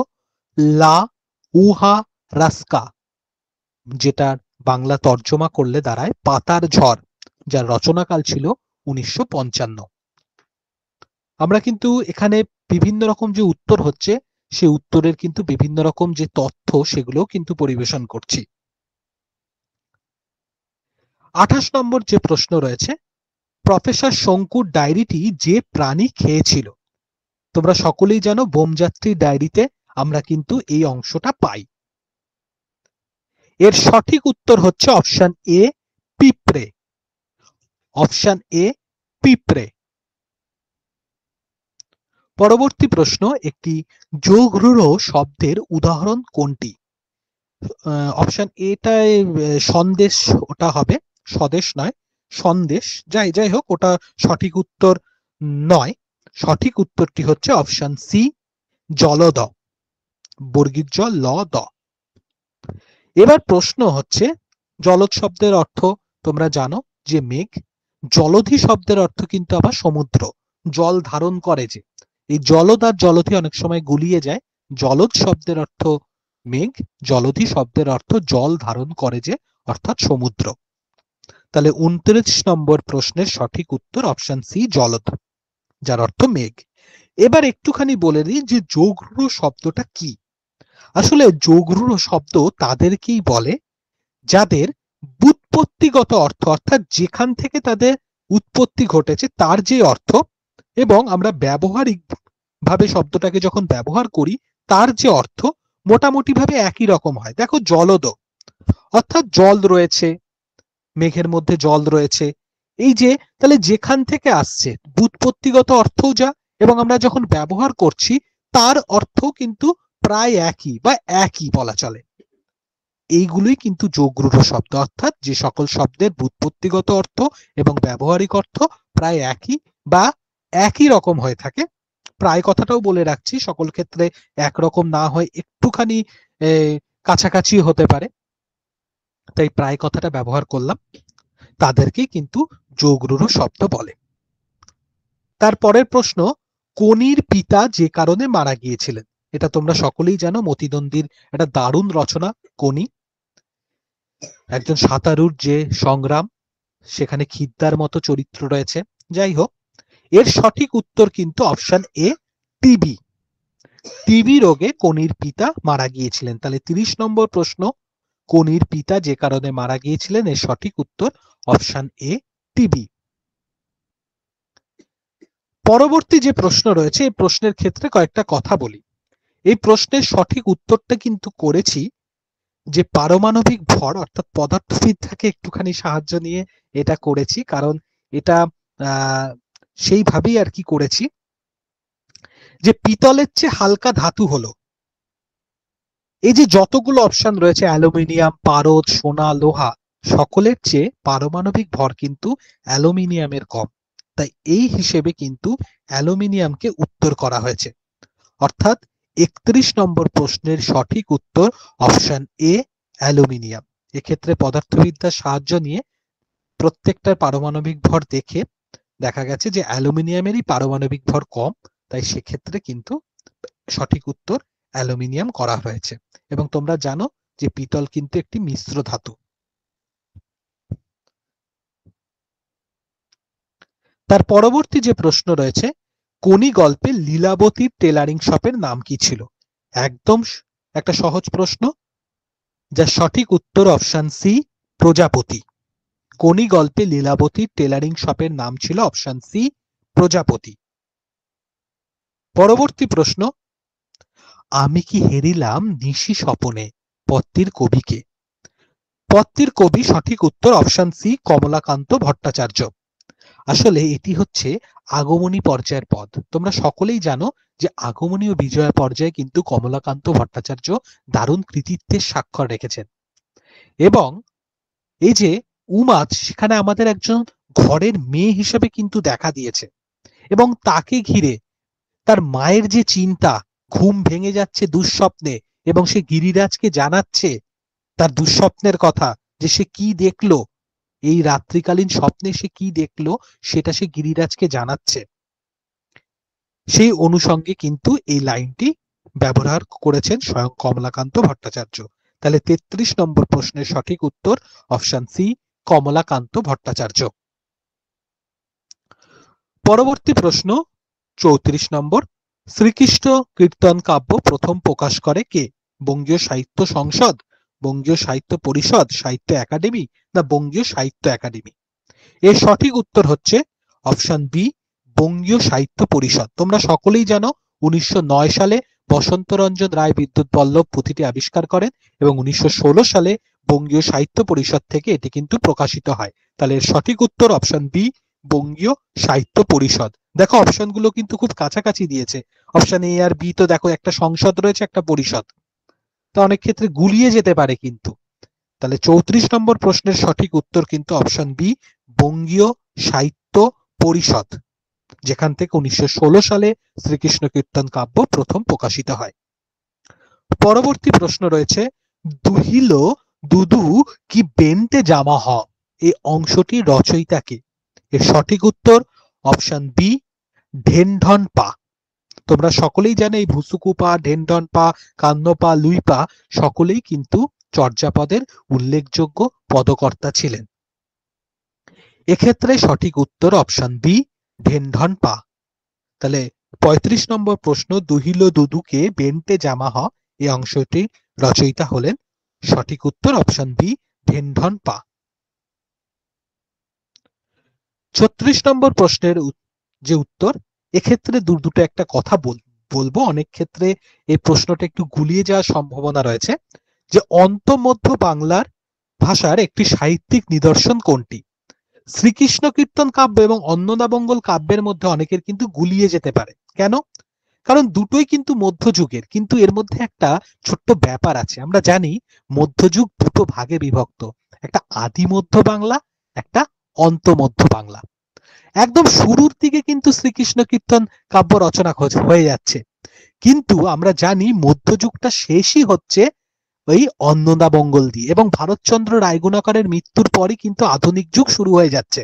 লা উহা রাস্কা, যেটার বাংলা তর্জমা করলে দাঁড়ায় পাতার ঝড়, যার রচনাকাল ছিল 1955। আমরা কিন্তু এখানে বিভিন্ন রকম যে উত্তর হচ্ছে সে উত্তরের কিন্তু বিভিন্ন রকম যে তথ্য সেগুলো কিন্তু পরিবেশন করছি। 28 নম্বর যে প্রশ্ন রয়েছে, প্রফেসর শঙ্কুর ডায়েরিটি যে প্রাণী খেয়েছিল? তোমরা সকলেই জানো বোমযাত্রীর ডায়েরিতে আমরা কিন্তু এই অংশটা পাই। এর সঠিক উত্তর হচ্ছে অপশন এ, পিঁপড়ে। অপশন এ, পিঁপড়ে। পরবর্তী প্রশ্ন, একটি যোগরূঢ় শব্দের উদাহরণ কোনটি? অপশন এটায় সন্দেশ, ওটা হবে স্বদেশ নয়, সন্দেশ। যাই হোক, ওটা সঠিক উত্তর নয়। সঠিক উত্তরটি হচ্ছে অপশন সি, জলদ, বর্গীর জ, ল, দ। এবার প্রশ্ন হচ্ছে, জলদ শব্দের অর্থ তোমরা জানো যে মেঘ। জলধি শব্দের অর্থ কিন্তু আবার সমুদ্র, জল ধারণ করে যে। এই জলদ আর জলধি অনেক সময় গুলিয়ে যায়। জলদ শব্দের অর্থ মেঘ, জলধি শব্দের অর্থ জল ধারণ করে যে, অর্থাৎ সমুদ্র। তাহলে 29 নম্বর প্রশ্নের সঠিক উত্তর অপশন সি, জলদ, যার অর্থ মেঘ। এবার একটুখানি বলে দিই যে যোগরূঢ় শব্দটা কি। আসলে যোগরূঢ় শব্দ তাদেরকেই বলে যাদের ব্যুৎপত্তিগত অর্থ, অর্থাৎ যেখান থেকে তাদের উৎপত্তি ঘটেছে তার যে অর্থ, এবং আমরা ব্যবহারিক ভাবে শব্দটাকে যখন ব্যবহার করি তার যে অর্থ মোটামুটি ভাবে একই রকম হয়। দেখো, জলদ অর্থাৎ জল রয়েছে, মেঘের মধ্যে জল রয়েছে। এই যে, তাহলে যেখান থেকে আসছে ব্যুৎপত্তিগত অর্থও যা, এবং আমরা যখন ব্যবহার করছি তার অর্থ কিন্তু প্রায় একই বা একই বলা চলে। এইগুলোই কিন্তু যোগরূঢ় শব্দ, অর্থাৎ যে সকল শব্দের ব্যুৎপত্তিগত অর্থ এবং ব্যবহারিক অর্থ প্রায় একই বা একই রকম হয়ে থাকে। প্রায় কথাটাও বলে রাখছি, সকল ক্ষেত্রে একরকম না হয় একটুখানি কাছাকাছি হতে পারে, তাই প্রায় কথাটা ব্যবহার করলাম। তাদেরকেই কিন্তু যোগরূঢ় শব্দ বলে। তারপরের প্রশ্ন, কোনির পিতা যে কারণে মারা গিয়েছিলেন? এটা তোমরা সকলেই জানো, মতিনন্দীর একটা দারুণ রচনা কোনি। একজন সাঁতারুর যে সংগ্রাম, সেখানে খিদ্দার মতো চরিত্র রয়েছে। যাই হোক, এর সঠিক উত্তর কিন্তু অপশন এ, টিবি। টিবি রোগে কোনির পিতা মারা গিয়েছিলেন। তাহলে 30 নম্বর প্রশ্ন, কোনির পিতা যে কারণে মারা গিয়েছিলেন, এর সঠিক উত্তর অপশন এ, টিবি। পরবর্তী যে প্রশ্ন রয়েছে, এই প্রশ্নের ক্ষেত্রে কয়েকটা কথা বলি। এই প্রশ্নের সঠিক উত্তরটা কিন্তু করেছি যে পারমাণবিক ভর অর্থাৎ পদার্থবিদ্যাকে একটুখানি সাহায্য নিয়ে এটা করেছি, কারণ এটা সেইভাবেই আর কি করেছি যে পিতলের চেয়ে হালকা ধাতু হলো, এই যে যতগুলো অপশন রয়েছে অ্যালুমিনিয়াম, পারদ, সোনা, লোহা, সকলের চেয়ে পারমাণবিক ভর কিন্তু অ্যালুমিনিয়ামের কম। তাই এই হিসেবে কিন্তু অ্যালুমিনিয়ামকে উত্তর করা হয়েছে। অর্থাৎ 31 নম্বর প্রশ্নের সঠিক উত্তর অপশন এ, অ্যালুমিনিয়াম। এক্ষেত্রে পদার্থবিদ্যার সাহায্য নিয়ে প্রত্যেকটার পারমাণবিক ভর দেখে দেখা গেছে যে অ্যালুমিনিয়ামেরই পারমাণবিক ভর কম, তাই সেক্ষেত্রে কিন্তু সঠিক উত্তর অ্যালুমিনিয়াম করা হয়েছে। এবং তোমরা জানো যে পিতল কিন্তু একটি মিশ্র ধাতু। তার পরবর্তী যে প্রশ্ন রয়েছে, কোনি গল্পে লীলাবতীর টেলারিং শপের নাম কি ছিল? একদম একটা সহজ প্রশ্ন, যার সঠিক উত্তর অপশন সি, প্রজাপতি। কোনি গল্পে লীলাবতীর টেলারিং শপের নাম ছিল অপশন সি, প্রজাপতি। পরবর্তী প্রশ্ন, আমি কি হেরিলাম নিশি স্বপনে, পদ্যের কবিকে? পদ্যের কবি সঠিক উত্তর অপশন সি, কমলাকান্ত ভট্টাচার্য। আসলে এটি হচ্ছে আগমনী পর্যায়ের পদ। তোমরা সকলেই জানো যে আগমনী ও বিজয়া পর্যায়ে কিন্তু কমলাকান্ত ভট্টাচার্য দারুণ কৃতিত্বের স্বাক্ষর রেখেছেন। এবং এই যে উমাজ, সেখানে আমাদের একজন ঘরের মেয়ে হিসেবে কিন্তু দেখা দিয়েছে। এবং তাকে ঘিরে তার মায়ের যে চিন্তা, ঘুম ভেঙে যাচ্ছে দুঃস্বপ্নে, এবং সে গিরিরাজকে জানাচ্ছে তার দুঃস্বপ্নের কথা, যে সে কি দেখলো, এই রাত্রিকালীন স্বপ্নে সে কি দেখলো সেটা সে গিরিরাজকে জানাচ্ছে। সেই অনুষঙ্গে কিন্তু এই লাইনটি ব্যবহার করেছেন স্বয়ং কমলাকান্ত ভট্টাচার্য। তাহলে 33 নম্বর প্রশ্নের সঠিক উত্তর অপশন সি, কমলাকান্ত ভট্টাচার্য। পরবর্তী প্রশ্ন 34 নম্বর, শ্রীকৃষ্ণ কীর্তন কাব্য প্রথম প্রকাশ করে কে? বঙ্গীয় সাহিত্য সংসদ, বঙ্গীয় সাহিত্য পরিষদ, সাহিত্য একাডেমি, না বঙ্গীয় সাহিত্য একাডেমি? এর সঠিক উত্তর হচ্ছে অপশন বি, বঙ্গীয় সাহিত্য পরিষদ। তোমরা সকলেই জানো 1909 সালে বসন্ত রঞ্জন রায় বিদ্যুৎ বল্লভ পুঁথিটি আবিষ্কার করেন এবং 1916 সালে বঙ্গীয় সাহিত্য পরিষদ থেকে এটি কিন্তু প্রকাশিত হয়। তাহলে এর সঠিক উত্তর অপশন বি, বঙ্গীয় সাহিত্য পরিষদ। দেখো অপশনগুলো কিন্তু খুব কাছাকাছি দিয়েছে। অপশন এ আর বি তো দেখো, একটা সংসদ রয়েছে, একটা পরিষদ, তো অনেক ক্ষেত্রে গুলিয়ে যেতে পারে কিন্তু। তাহলে 34 নম্বর প্রশ্নের সঠিক উত্তর কিন্তু অপশন বি, বঙ্গীয় সাহিত্য পরিষদ, যেখান থেকে 1916 সালে শ্রীকৃষ্ণ কীর্তন কাব্য প্রথম প্রকাশিত হয়। পরবর্তী প্রশ্ন রয়েছে, দুহিল দুদু কি বেন্তে জামা হ, এই অংশটি রচয়িতা কে? এর সঠিক উত্তর অপশন বি, ঢেনঢন পা। তোমরা সকলেই জানো এই ভুসুকুপা, ঢেনঢন পা, কান্নপা, লুইপা সকলেই কিন্তু চর্যাপদের উল্লেখযোগ্য পদকর্তা ছিলেন। এক্ষেত্রে সঠিক উত্তর অপশন বি, ঢেনঢন পা। তাহলে 35 নম্বর প্রশ্ন, দুহিল দুদুকে বেন্টে জামা হ, এই অংশটি রচয়িতা হলেন, সঠিক উত্তর অপশন বি, ঢেনঢন পা। 36 নম্বর প্রশ্নের যে উত্তর, এক্ষেত্রে দুটো একটা কথা বলবো, অনেক ক্ষেত্রে এই প্রশ্নটা একটু গুলিয়ে যাওয়ার সম্ভাবনা রয়েছে, যে অন্তঃমধ্য বাংলার ভাষার একটি সাহিত্যিক নিদর্শন কোনটি? শ্রীকৃষ্ণ কীর্তন কাব্য এবং অন্নদামঙ্গল কাব্যের মধ্যে অনেকের কিন্তু গুলিয়ে যেতে পারে। কেন? কারণ দুটোই কিন্তু মধ্যযুগের, কিন্তু এর মধ্যে একটা ছোট্ট ব্যাপার আছে। আমরা জানি মধ্যযুগ দুটো ভাগে বিভক্ত, একটা আদি মধ্য বাংলা, একটা অন্ত মধ্য বাংলা। একদম শুরুর দিকে কিন্তু শ্রীকৃষ্ণ কীর্তন কাব্য রচনা হয়ে যাচ্ছে, কিন্তু আমরা জানি মধ্যযুগটা শেষই হচ্ছে ওই অন্নদামঙ্গল দিয়ে, এবং ভারতচন্দ্র রায়গুণাকরের মৃত্যুর পরই কিন্তু আধুনিক যুগ শুরু হয়ে যাচ্ছে।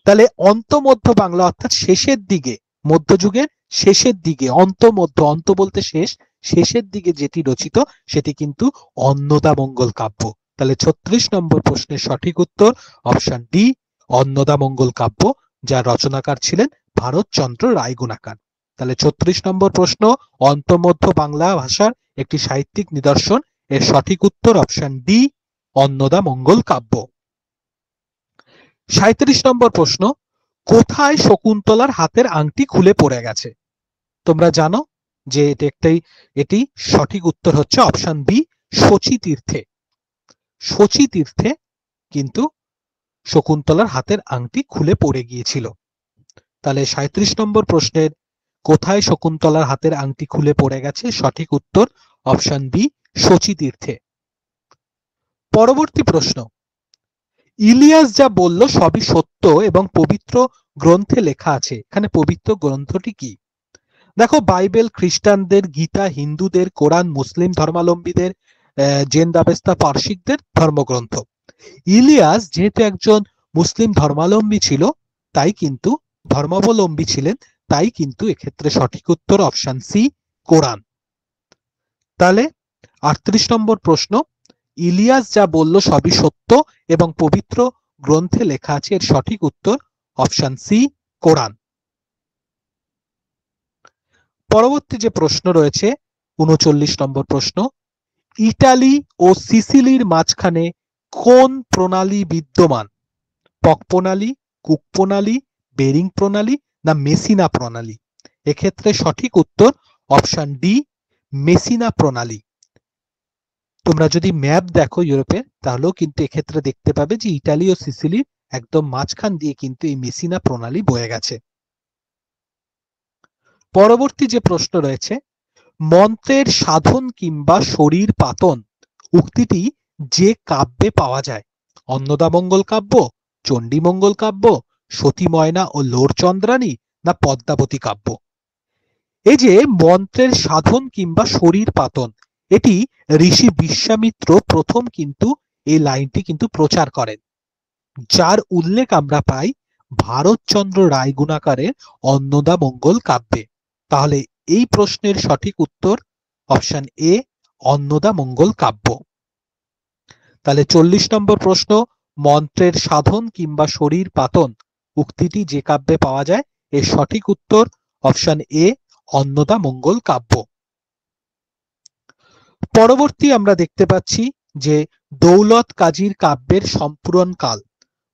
তাহলে অন্ত মধ্য বাংলা অর্থাৎ শেষের দিকে, মধ্যযুগের শেষের দিকে, অন্ত মধ্য, অন্ত বলতে শেষ, শেষের দিকে যেটি রচিত সেটি কিন্তু অন্নদামঙ্গল কাব্য। তাহলে 36 নম্বর প্রশ্নের সঠিক উত্তর অপশন ডি, অন্নদামঙ্গল কাব্য, যার রচনাকার ছিলেন ভারতচন্দ্র রায়গুণাকার। তাহলে 36 নম্বর প্রশ্ন, অন্তমধ্য বাংলা ভাষার একটি সাহিত্যিক নিদর্শন, এর সঠিক উত্তর অপশন ডি, অন্নদামঙ্গল কাব্য। 37 নম্বর প্রশ্ন, কোথায় শকুন্তলার হাতের আংটি খুলে পড়ে গেছে? তোমরা জানো যে এটি সঠিক উত্তর হচ্ছে অপশন বি, শচী তীর্থে। শচী তীর্থে কিন্তু শকুন্তলার হাতের আংটি খুলে পড়ে গিয়েছিল। তাহলে 37 নম্বর প্রশ্নের কোথায় শকুন্তলার হাতের আংটি খুলে পড়ে গেছে, সঠিক উত্তর অপশন বি, শচীতীর্থে। পরবর্তী প্রশ্ন, ইলিয়াস যা বলল সবই সত্য এবং পবিত্র গ্রন্থে লেখা আছে, এখানে পবিত্র গ্রন্থটি কি? দেখো, বাইবেল খ্রিস্টানদের, গীতা হিন্দুদের, কোরআন মুসলিম ধর্মাবলম্বীদের, জেন দাবেস্তা পারসিকদের ধর্মগ্রন্থ। ইলিয়াস যেহেতু একজন মুসলিম ধর্মাবলম্বী ছিলেন, তাই কিন্তু এক্ষেত্রে সঠিক উত্তর অপশন সি, কোরআন। তাহলে 38 নম্বর প্রশ্ন, ইলিয়াস যা বলল সবই সত্য এবং পবিত্র গ্রন্থে লেখা আছে, এর সঠিক উত্তর অপশন সি, কোরআন। পরবর্তী যে প্রশ্ন রয়েছে 39 নম্বর প্রশ্ন, ইটালি ও সিসিলির মাঝখানে কোন প্রণালী বিদ্যমান? পক প্রণালী, কুক প্রণালী, বেরিং প্রণালী না মেসিনা প্রণালী? এক্ষেত্রে সঠিক উত্তর অপশন ডি, মেসিনা প্রণালী। তোমরা যদি ম্যাপ দেখো ইউরোপের, তাহলেও কিন্তু এক্ষেত্রে দেখতে পাবে যে ইটালি ও সিসিলির একদম মাঝখান দিয়ে কিন্তু এই মেসিনা প্রণালী বয়ে গেছে। পরবর্তী যে প্রশ্ন রয়েছে, মন্ত্রের সাধন কিংবা শরীর পাতন উক্তিটি যে কাব্যে পাওয়া যায়? অন্নদামঙ্গল কাব্য, চণ্ডীমঙ্গল কাব্য, সতী ময়না ও লোরচন্দ্রানী না পদ্মাবতী কাব্য? এই যে মন্ত্রের সাধন কিংবা শরীর পাতন, এটি ঋষি বিশ্বামিত্র প্রথম কিন্তু এই লাইনটি কিন্তু প্রচার করেন, যার উল্লেখ আমরা পাই ভারতচন্দ্র রায়গুণাকারের অন্নদামঙ্গল কাব্যে। তাহলে এই প্রশ্নের সঠিক উত্তর অপশন এ, অন্নদামঙ্গল কাব্য। তাহলে 40 নম্বর প্রশ্ন, মন্ত্রের সাধন কিংবা শরীর পাতন উক্তিটি যে কাব্যে পাওয়া যায়, এর সঠিক উত্তর অপশন এ, অন্নদামঙ্গল কাব্য। পরবর্তী আমরা দেখতে পাচ্ছি যে দৌলত কাজীর কাব্যের সম্পূরণ কাল।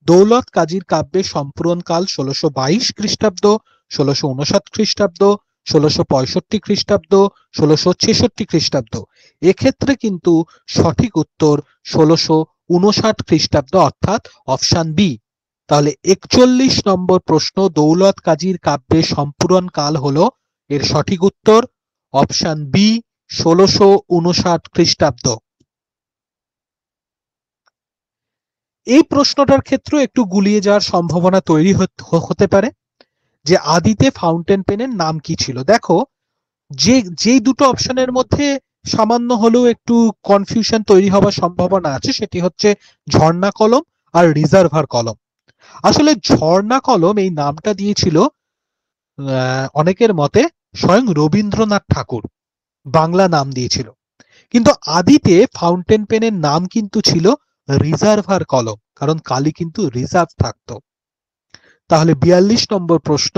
দৌলত কাজীর কাব্যের সম্পূরণ কাল 1622 খ্রিস্টাব্দ, 1659 খ্রিস্টাব্দ, 1665 খ্রিস্টাব্দ, 1666 খ্রিস্টাব্দ। এক্ষেত্রে কিন্তু সঠিক উত্তর 1659 খ্রিস্টাব্দ, অর্থাৎ অপশন বি। তাহলে 41 নম্বর প্রশ্ন, দৌলত কাজীর কাব্যের সম্পূরণ কাল হলো, এর সঠিক উত্তর অপশন বি, 1659 খ্রিস্টাব্দ। এই প্রশ্নটার ক্ষেত্রে একটু গুলিয়ে যাওয়ার সম্ভাবনা তৈরি হতে পারে যে আদিতে ফাউন্টেন পেনের নাম কি ছিল। দেখো, যে দুটো অপশনের মধ্যে সামান্য হলেও একটু কনফিউশন তৈরি হওয়ার সম্ভাবনা আছে, সেটি হচ্ছে ঝর্ণা কলম আর রিজার্ভার কলম। আসলে ঝর্ণা কলম এই নামটা দিয়েছিল অনেকের মতে স্বয়ং রবীন্দ্রনাথ ঠাকুর, বাংলা নাম দিয়েছিল, কিন্তু আদিতে ফাউন্টেন পেনের নাম কিন্তু ছিল রিজার্ভার কলম, কারণ কালি কিন্তু রিজার্ভ থাকতো। তাহলে 42 নম্বর প্রশ্ন,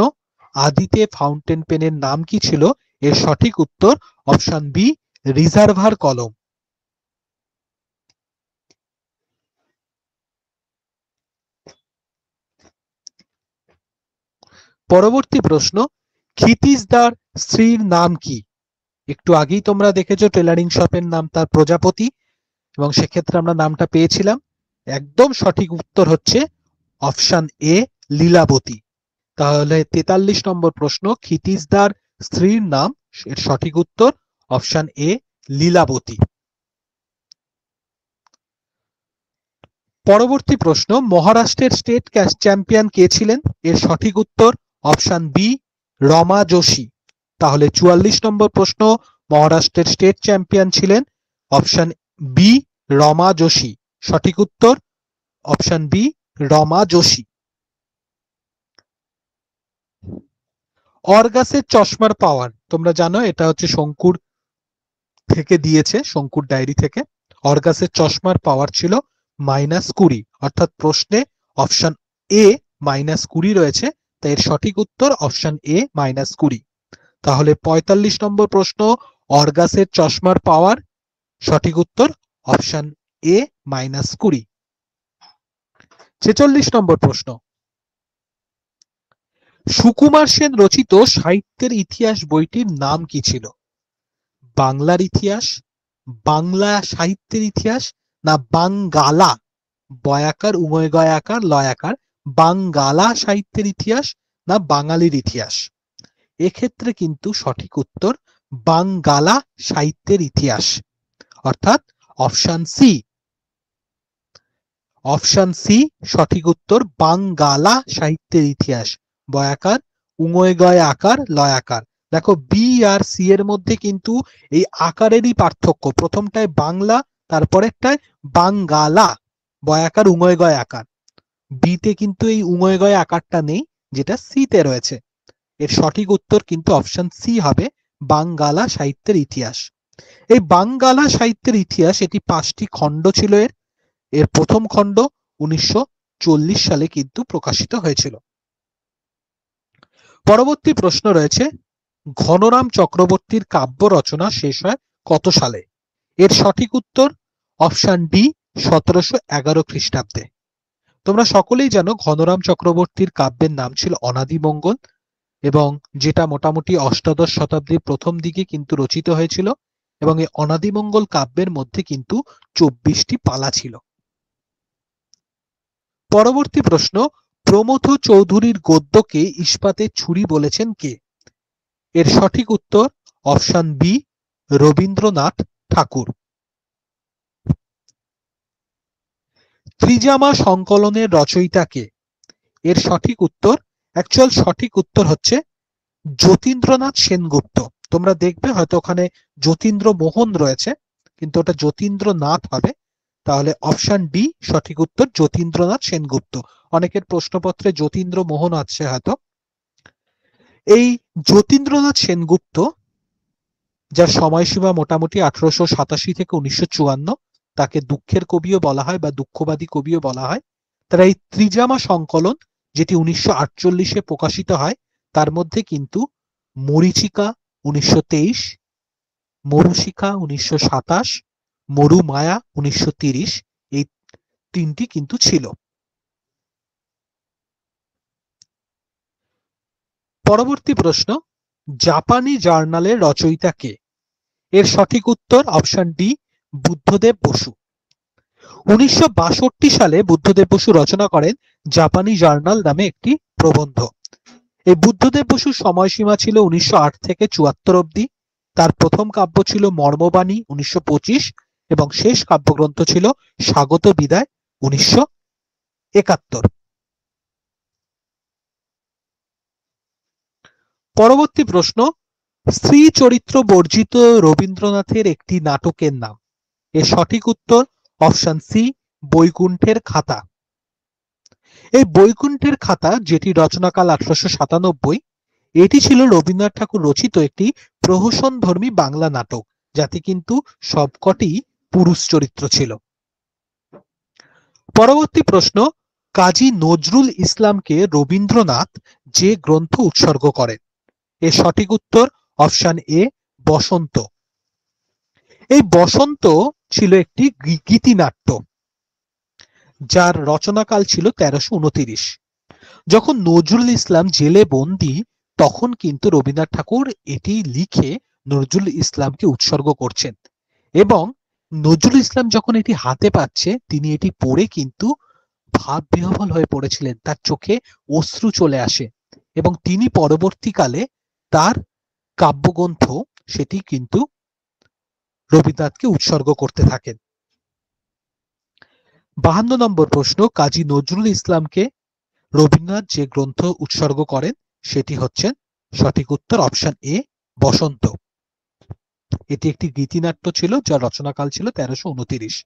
আদিতে ফাউন্টেন পেনের নাম কি ছিল? এর সঠিক উত্তর অপশন বি, রিজার্ভার কলম। পরবর্তী প্রশ্ন, ক্ষিতিজদার স্ত্রীর নাম কি? একটু আগেই তোমরা দেখেছো টেলারিং শপের নাম তার প্রজাপতি, এবং সেক্ষেত্রে আমরা নামটা পেয়েছিলাম। একদম সঠিক উত্তর হচ্ছে অপশন এ, লীলাবতী। তাহলে 43 নম্বর প্রশ্ন, ক্ষিতিজদার স্ত্রীর নাম, এর সঠিক উত্তর অপশন এ, লীলাবতী। পরবর্তী প্রশ্ন, মহারাষ্ট্রের স্টেট চ্যাম্পিয়ন কে ছিলেন? এর সঠিক উত্তর অপশন বি, রমা যোশী। তাহলে 44 নম্বর প্রশ্ন, মহারাষ্ট্রের স্টেট চ্যাম্পিয়ন ছিলেন অপশন বি, রমা যোশী। সঠিক উত্তর অপশন বি, রমা যোশী। অর্গাসের চশমার পাওয়ার, তোমরা জানো এটা হচ্ছে শঙ্কুর থেকে দিয়েছে, শঙ্কুর ডায়েরি থেকে। অর্গাসের চশমার পাওয়ার ছিল -20, অর্থাৎ প্রশ্নে অপশন এ -20 রয়েছে, তাই এর সঠিক উত্তর অপশন এ, -20। তাহলে 45 নম্বর প্রশ্ন, অর্গাসের চশমার পাওয়ার, সঠিক উত্তর অপশন এ, -20। 46 নম্বর প্রশ্ন, সুকুমার সেন রচিত সাহিত্যের ইতিহাস বইটির নাম কি ছিল? বাংলার ইতিহাস, বাংলা সাহিত্যের ইতিহাস না বাঙ্গালা, বয়াকার উময় গয়াকার লয়াকার, বাঙ্গালা সাহিত্যের ইতিহাস না বাঙালির ইতিহাস? এক্ষেত্রে কিন্তু সঠিক উত্তর বাঙ্গালা সাহিত্যের ইতিহাস, অর্থাৎ অপশন সি। অপশন সি সঠিক উত্তর, বাঙ্গালা সাহিত্যের ইতিহাস। বয়াকার, উঙয় আকার, লয় আকার। দেখো বি আর সি এর মধ্যে কিন্তু এই আকারেরই পার্থক্য, প্রথমটায় বাংলা, তারপরেরটায় বাঙ্গালা, বয়াকার উঙয় আকার। বিতে কিন্তু এই উঙয় আকারটা নেই, যেটা সি তে রয়েছে। এর সঠিক উত্তর কিন্তু অপশন সি হবে, বাঙ্গালা সাহিত্যের ইতিহাস। এই বাঙ্গালা সাহিত্যের ইতিহাস, এটি 5টি খণ্ড ছিল। এর প্রথম খণ্ড 1940 সালে কিন্তু প্রকাশিত হয়েছিল। পরবর্তী প্রশ্ন রয়েছে, ঘনরাম চক্রবর্তীর কাব্য রচনা শেষ হয় কত সালে? এর সঠিক উত্তর অপশন ডি, 1711 খ্রিস্টাব্দে। তোমরা সকলেই জানো ঘনরাম চক্রবর্তীর কাব্যের নাম ছিল অনাদিমঙ্গল, এবং যেটা মোটামুটি অষ্টাদশ শতাব্দীর প্রথম দিকে কিন্তু রচিত হয়েছিল, এবং এই অনাদিমঙ্গল কাব্যের মধ্যে কিন্তু 24টি পালা ছিল। পরবর্তী প্রশ্ন, প্রমথ চৌধুরীর গদ্যকে ইস্পাতের ছুরি বলেছেন কে? এর সঠিক উত্তর অপশন বি, রবীন্দ্রনাথ ঠাকুর। ত্রিজামা সংকলনের রচয়িতা কে? এর সঠিক উত্তর, সঠিক উত্তর হচ্ছে যতীন্দ্রনাথ সেনগুপ্ত। তোমরা দেখবে হয়তো ওখানে যতীন্দ্র মোহন রয়েছে, কিন্তু ওটা যতীন্দ্রনাথ হবে। তাহলে অপশন ডি সঠিক উত্তর, যতীন্দ্রনাথ সেনগুপ্ত। অনেকের প্রশ্নপত্রে যতীন্দ্র মোহন আছে হয়তো। এই যতীন্দ্রনাথ সেনগুপ্ত, যার সময়সীমা মোটামুটি 1887 থেকে 1954, তাকে দুঃখের কবিও বলা হয় বা দুঃখবাদী কবিও বলা হয়। তার এই ত্রিজামা সংকলন, যেটি 1948 প্রকাশিত হয়, তার মধ্যে কিন্তু মরীচিকা 1923, মরুশিখা 1927, মরুমায়া 1930, এই 3টি কিন্তু ছিল। পরবর্তী প্রশ্ন, জাপানি জার্নালের রচয়িতা কে? এর সঠিক উত্তর অপশন ডি, বুদ্ধদেব বসু। 1962 সালে বুদ্ধদেব বসু রচনা করেন জাপানি জার্নাল নামে একটি প্রবন্ধ। এই বুদ্ধদেব বসুর সময়সীমা ছিল 1908 থেকে 74 অব্দি। তার প্রথম কাব্য ছিল মর্মবাণী 1925, এবং শেষ কাব্যগ্রন্থ ছিল স্বাগত বিদায় 1971। পরবর্তী প্রশ্ন, স্ত্রী চরিত্র বর্জিত রবীন্দ্রনাথের একটি নাটকের নাম। এর সঠিক উত্তর অপশন সি, বৈকুণ্ঠের খাতা। এই বৈকুণ্ঠের খাতা, যেটি রচনাকাল 1897, এটি ছিল রবীন্দ্রনাথ ঠাকুর রচিত একটি প্রহসনধর্মী বাংলা নাটক, যাতে কিন্তু সবকটি পুরুষ চরিত্র ছিল। পরবর্তী প্রশ্ন, কাজী নজরুল ইসলামকে রবীন্দ্রনাথ যে গ্রন্থ উৎসর্গ করেন? এর সঠিক উত্তর অপশন এ, বসন্ত। এই বসন্ত ছিল একটি গীতিনাট্য, যার রচনাকাল ছিল 1329। যখন নজরুল ইসলাম জেলে বন্দী, তখন কিন্তু রবীন্দ্রনাথ ঠাকুর এটি লিখে নজরুল ইসলামকে উৎসর্গ করছেন, এবং নজরুল ইসলাম যখন এটি হাতে পাচ্ছে, তিনি এটি পড়ে কিন্তু ভাববিহ্বল হয়ে পড়েছিলেন, তার চোখে অশ্রু চলে আসে, এবং তিনি পরবর্তীকালে তার কাব্যগ্রন্থ সেটি কিন্তু রবীন্দ্রনাথকে উৎসর্গ করতে থাকেন। 52 নম্বর প্রশ্ন, কাজী নজরুল ইসলামকে রবীন্দ্রনাথ যে গ্রন্থ উৎসর্গ করেন, সেটি হচ্ছে সঠিক উত্তর অপশন এ, বসন্ত। এটি একটি গীতিনাট্য ছিল, যার রচনাকাল ছিল 1329।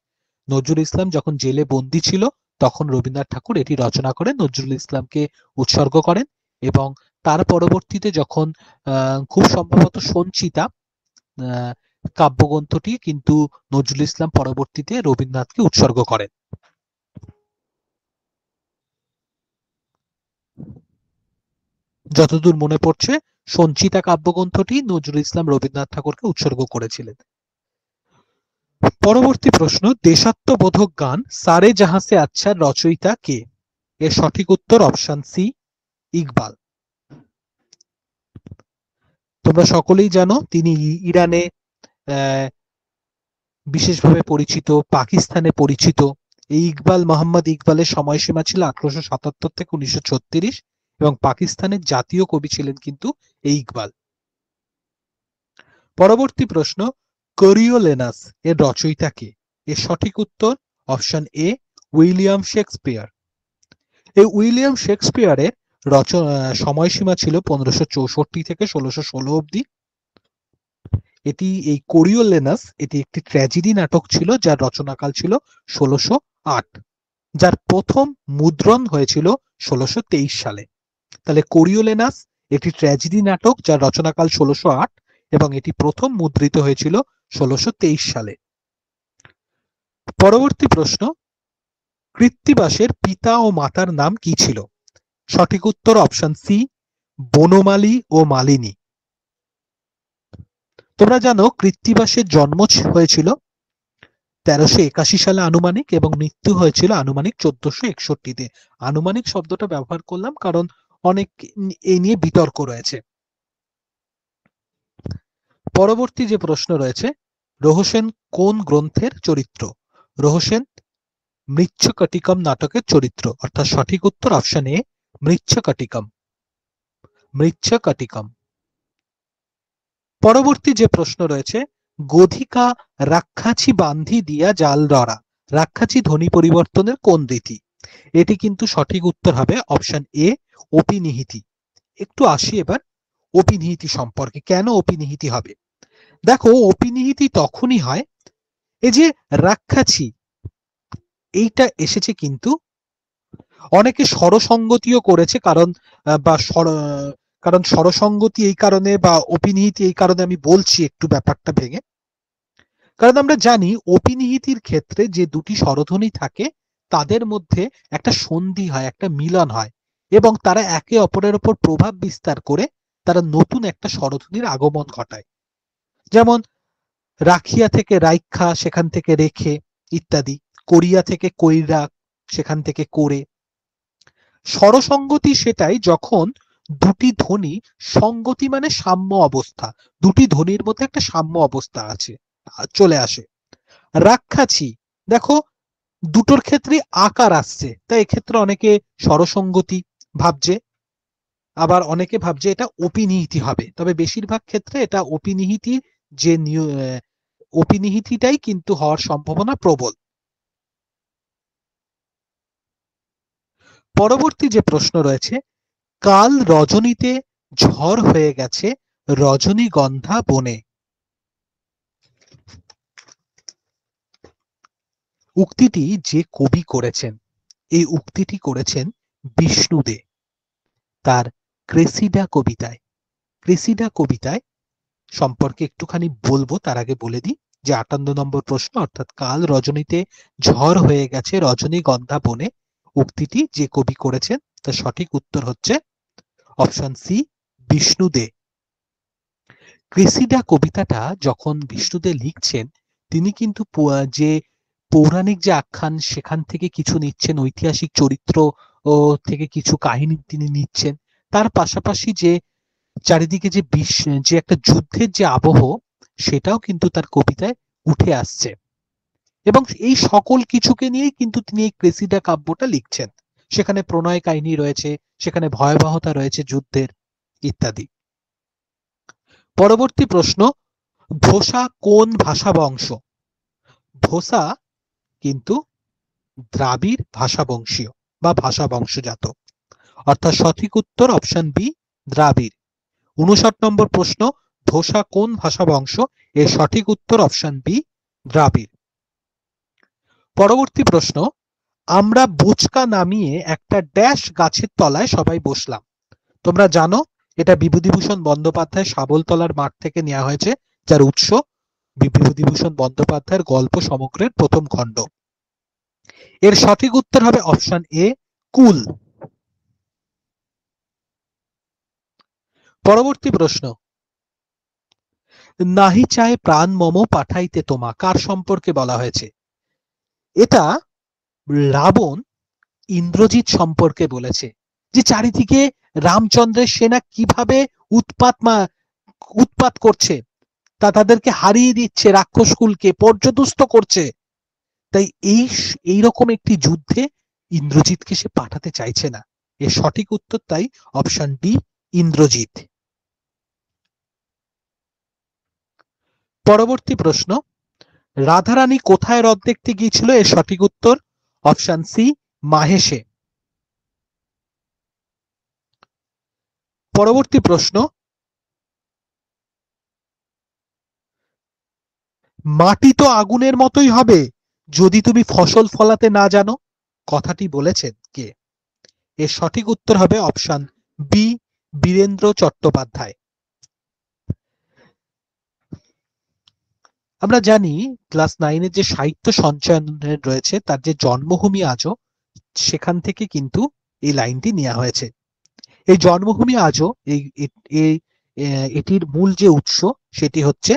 নজরুল ইসলাম যখন জেলে বন্দী ছিল, তখন রবীন্দ্রনাথ ঠাকুর এটি রচনা করে নজরুল ইসলামকে উৎসর্গ করেন, এবং তার পরবর্তীতে যখন খুব সম্ভবত সঞ্চিতা কাব্যগ্রন্থটি কিন্তু নজরুল ইসলাম পরবর্তীতে রবীন্দ্রনাথকে উৎসর্গ করেন। যতদূর মনে পড়ছে, সঞ্চিতা কাব্যগ্রন্থটি নজরুল ইসলাম রবীন্দ্রনাথ ঠাকুরকে উৎসর্গ করেছিলেন। পরবর্তী প্রশ্ন, দেশাত্মবোধক গান সারে জাহাঁ সে আচ্ছার রচয়িতা কে? এর সঠিক উত্তর অপশন সি, ইকবাল। তোমরা সকলেই জানো তিনি ইরানে বিশেষভাবে পরিচিত, পাকিস্তানে পরিচিত। এই ইকবাল, মোহাম্মদ ইকবালের সময়সীমা ছিল 1877 থেকে 1936, এবং পাকিস্তানের জাতীয় কবি ছিলেন কিন্তু এই ইকবাল। পরবর্তী প্রশ্ন, কোরিওলেনাস এর রচয়িতা কে? এর সঠিক উত্তর অপশন এ উইলিয়াম শেক্সপিয়ার। এই উইলিয়াম শেক্সপিয়ারের সময়সীমা ছিল 1564 থেকে 1616 অব্দি। এই কোরিওলেনাস এটি একটি ট্র্যাজেডি নাটক ছিল যার রচনাকাল ছিল 1608, যার প্রথম মুদ্রণ হয়েছিল 1623 সালে। তাহলে কোরিওলেনাস একটি ট্র্যাজেডি নাটক যার রচনাকাল 1608 এবং এটি প্রথম মুদ্রিত হয়েছিল 1623 সালে। পরবর্তী প্রশ্ন, কৃত্তিবাসের পিতা ও মাতার নাম কি ছিল? সঠিক উত্তর অপশন সি বনমালী ও মালিনী। তোমরা জানো কৃত্তিবাসের জন্ম হয়েছিল 1381 সালে আনুমানিক এবং মৃত্যু হয়েছিল আনুমানিক 1461-তে। আনুমানিক শব্দটা ব্যবহার করলাম কারণ অনেক এই নিয়ে বিতর্ক রয়েছে। পরবর্তী যে প্রশ্ন রয়েছে, রহস্যেন কোন গ্রন্থের চরিত্র? রহস্যেন মৃচ্ছকটিকম নাটকের চরিত্র, অর্থাৎ সঠিক উত্তর অপশন এ মৃচ্ছকটিকম। মৃচ্ছকটিকম। পরবর্তী যে প্রশ্ন রয়েছে, গোধিকা রাক্ষাছি বান্ধি দিয়া জাল ধরা, রাক্ষাছি ধ্বনি পরিবর্তনের কোন রীতি? এটি কিন্তু সঠিক উত্তর হবে অপশন এ অপিনিহিতি। একটু আসি এবার অপিনিহিতি সম্পর্কে। কেন অপিনিহিতি হবে? দেখো, অপিনিহিতি তখনই হয়, এই যে রাক্ষাছি এইটা এসেছে কিন্তু অনেকে স্বরসঙ্গতিও করেছে, কারণ স্বরসঙ্গতি এই কারণে বা অপিনিহিতি এই কারণে আমি বলছি একটু ব্যাপারটা ভেঙে। কারণ আমরা জানি অপিনিহিতির ক্ষেত্রে যে দুটি স্বরধ্বনি থাকে তাদের মধ্যে একটা সন্ধি হয়, একটা মিলন হয় এবং তারা একে অপরের উপর প্রভাব বিস্তার করে তারা নতুন একটা স্বরধ্বনির আগমন ঘটায়। যেমন রাখিয়া থেকে রাইখা, সেখান থেকে রেখে ইত্যাদি। করিয়া থেকে কইরা, সেখান থেকে করে। স্বরসঙ্গতি সেটাই যখন দুটি ধ্বনি সঙ্গতি মানে সাম্য অবস্থা, দুটি ধ্বনির মধ্যে একটা সাম্য অবস্থা চলে আসে। রাক্ষাছি দেখো দুটোর ক্ষেত্রে আকার আসছে, তাই এক্ষেত্রে অনেকে স্বরসঙ্গতি ভাবছে, আবার অনেকে ভাবছে এটা অপিনিহিতি হবে, তবে বেশিরভাগ ক্ষেত্রে এটা অপিনিহিতিটাই কিন্তু হওয়ার সম্ভাবনা প্রবল। পরবর্তী যে প্রশ্ন রয়েছে, কাল রজনীতে ঝড় হয়ে গেছে রজনীগন্ধা বনে, উক্তিটি যে কবি করেছেন, এই উক্তিটি করেছেন বিষ্ণুদে তার ক্রেসিডা কবিতায়। ক্রেসিডা কবিতায় সম্পর্কে একটুখানি বলবো, তার আগে বলে দিই যে 58 নম্বর প্রশ্ন, অর্থাৎ কাল রজনীতে ঝড় হয়ে গেছে রজনীগন্ধা বনে, উক্তিটি যে কবি করেছেন তার সঠিক উত্তর হচ্ছে অপশন সি বিষ্ণুদে। ক্রেসিডা কবিতাটা যখন বিষ্ণুদে লিখছেন, তিনি কিন্তু যে পৌরাণিক যে আখ্যান সেখান থেকে কিছু নিচ্ছেন, ঐতিহাসিক চরিত্র থেকে কিছু কাহিনী তিনি নিচ্ছেন, তার পাশাপাশি যে চারিদিকে যে একটা যুদ্ধের যে আবহ সেটাও কিন্তু তার কবিতায় উঠে আসছে এবং এই সকল কিছুকে নিয়েই কিন্তু তিনি এই ক্রেসিডা কাব্যটা লিখছেন। সেখানে প্রণয় কাহিনী রয়েছে, সেখানে ভয়াবহতা রয়েছে যুদ্ধের ইত্যাদি। পরবর্তী প্রশ্ন, ধোসা কোন ভাষা বংশ? ধোসা কিন্তু দ্রাবিড় ভাষা বংশীয় বা ভাষা বংশজাত, অর্থাৎ সঠিক উত্তর অপশন বি দ্রাবিড়। 59 নম্বর প্রশ্ন, ধোসা কোন ভাষা বংশ? এর সঠিক উত্তর অপশন বি দ্রাবিড়। পরবর্তী প্রশ্ন, আমরা বোচকা নামিয়ে একটা ড্যাশ গাছের তলায় সবাই বসলাম। তোমরা জানো এটা বিভূতিভূষণ বন্দ্যোপাধ্যায় শাবলতলার মাঠ থেকে নেওয়া হয়েছে, যার উৎস বিভূতিভূষণ বন্দ্যোপাধ্যায়ের গল্প সমগ্রের প্রথম খণ্ড। এর সঠিক উত্তর হবে অপশন এ কুল। পরবর্তী প্রশ্ন, নাহি চায় প্রাণ মম পাঠাইতে তোমা, কার সম্পর্কে বলা হয়েছে? এটা রাবণ ইন্দ্রজিৎ সম্পর্কে বলেছে, যে চারিদিকে রামচন্দ্রের সেনা কিভাবে উৎপাত করছে, তাদেরকে হারিয়ে দিচ্ছে, রাক্ষসকুলকে পর্যদুস্ত করছে। তাই এই রকম একটি যুদ্ধে ইন্দ্রজিৎকে সে পাঠাতে চাইছে না। এর সঠিক উত্তর তাই অপশন ডি ইন্দ্রজিৎ। পরবর্তী প্রশ্ন, রাধারানী কোথায় হ্রদ দেখতে গিয়েছিল? এর সঠিক উত্তর অপশন সি, মাহেশে। পরবর্তী প্রশ্ন, মাটি তো আগুনের মতোই হবে যদি তুমি ফসল ফলাতে না জানো, কথাটি বলেছেন কে? এর সঠিক উত্তর হবে অপশন বি, বীরেন্দ্র চট্টোপাধ্যায়। আমরা জানি ক্লাস 9-এর যে সাহিত্য সঞ্চয়ন রয়েছে তার যে জন্মভূমি আজও, সেখান থেকে কিন্তু এই লাইনটি নেওয়া হয়েছে। এই জন্মভূমি আজও এটির মূল যে উৎস সেটি হচ্ছে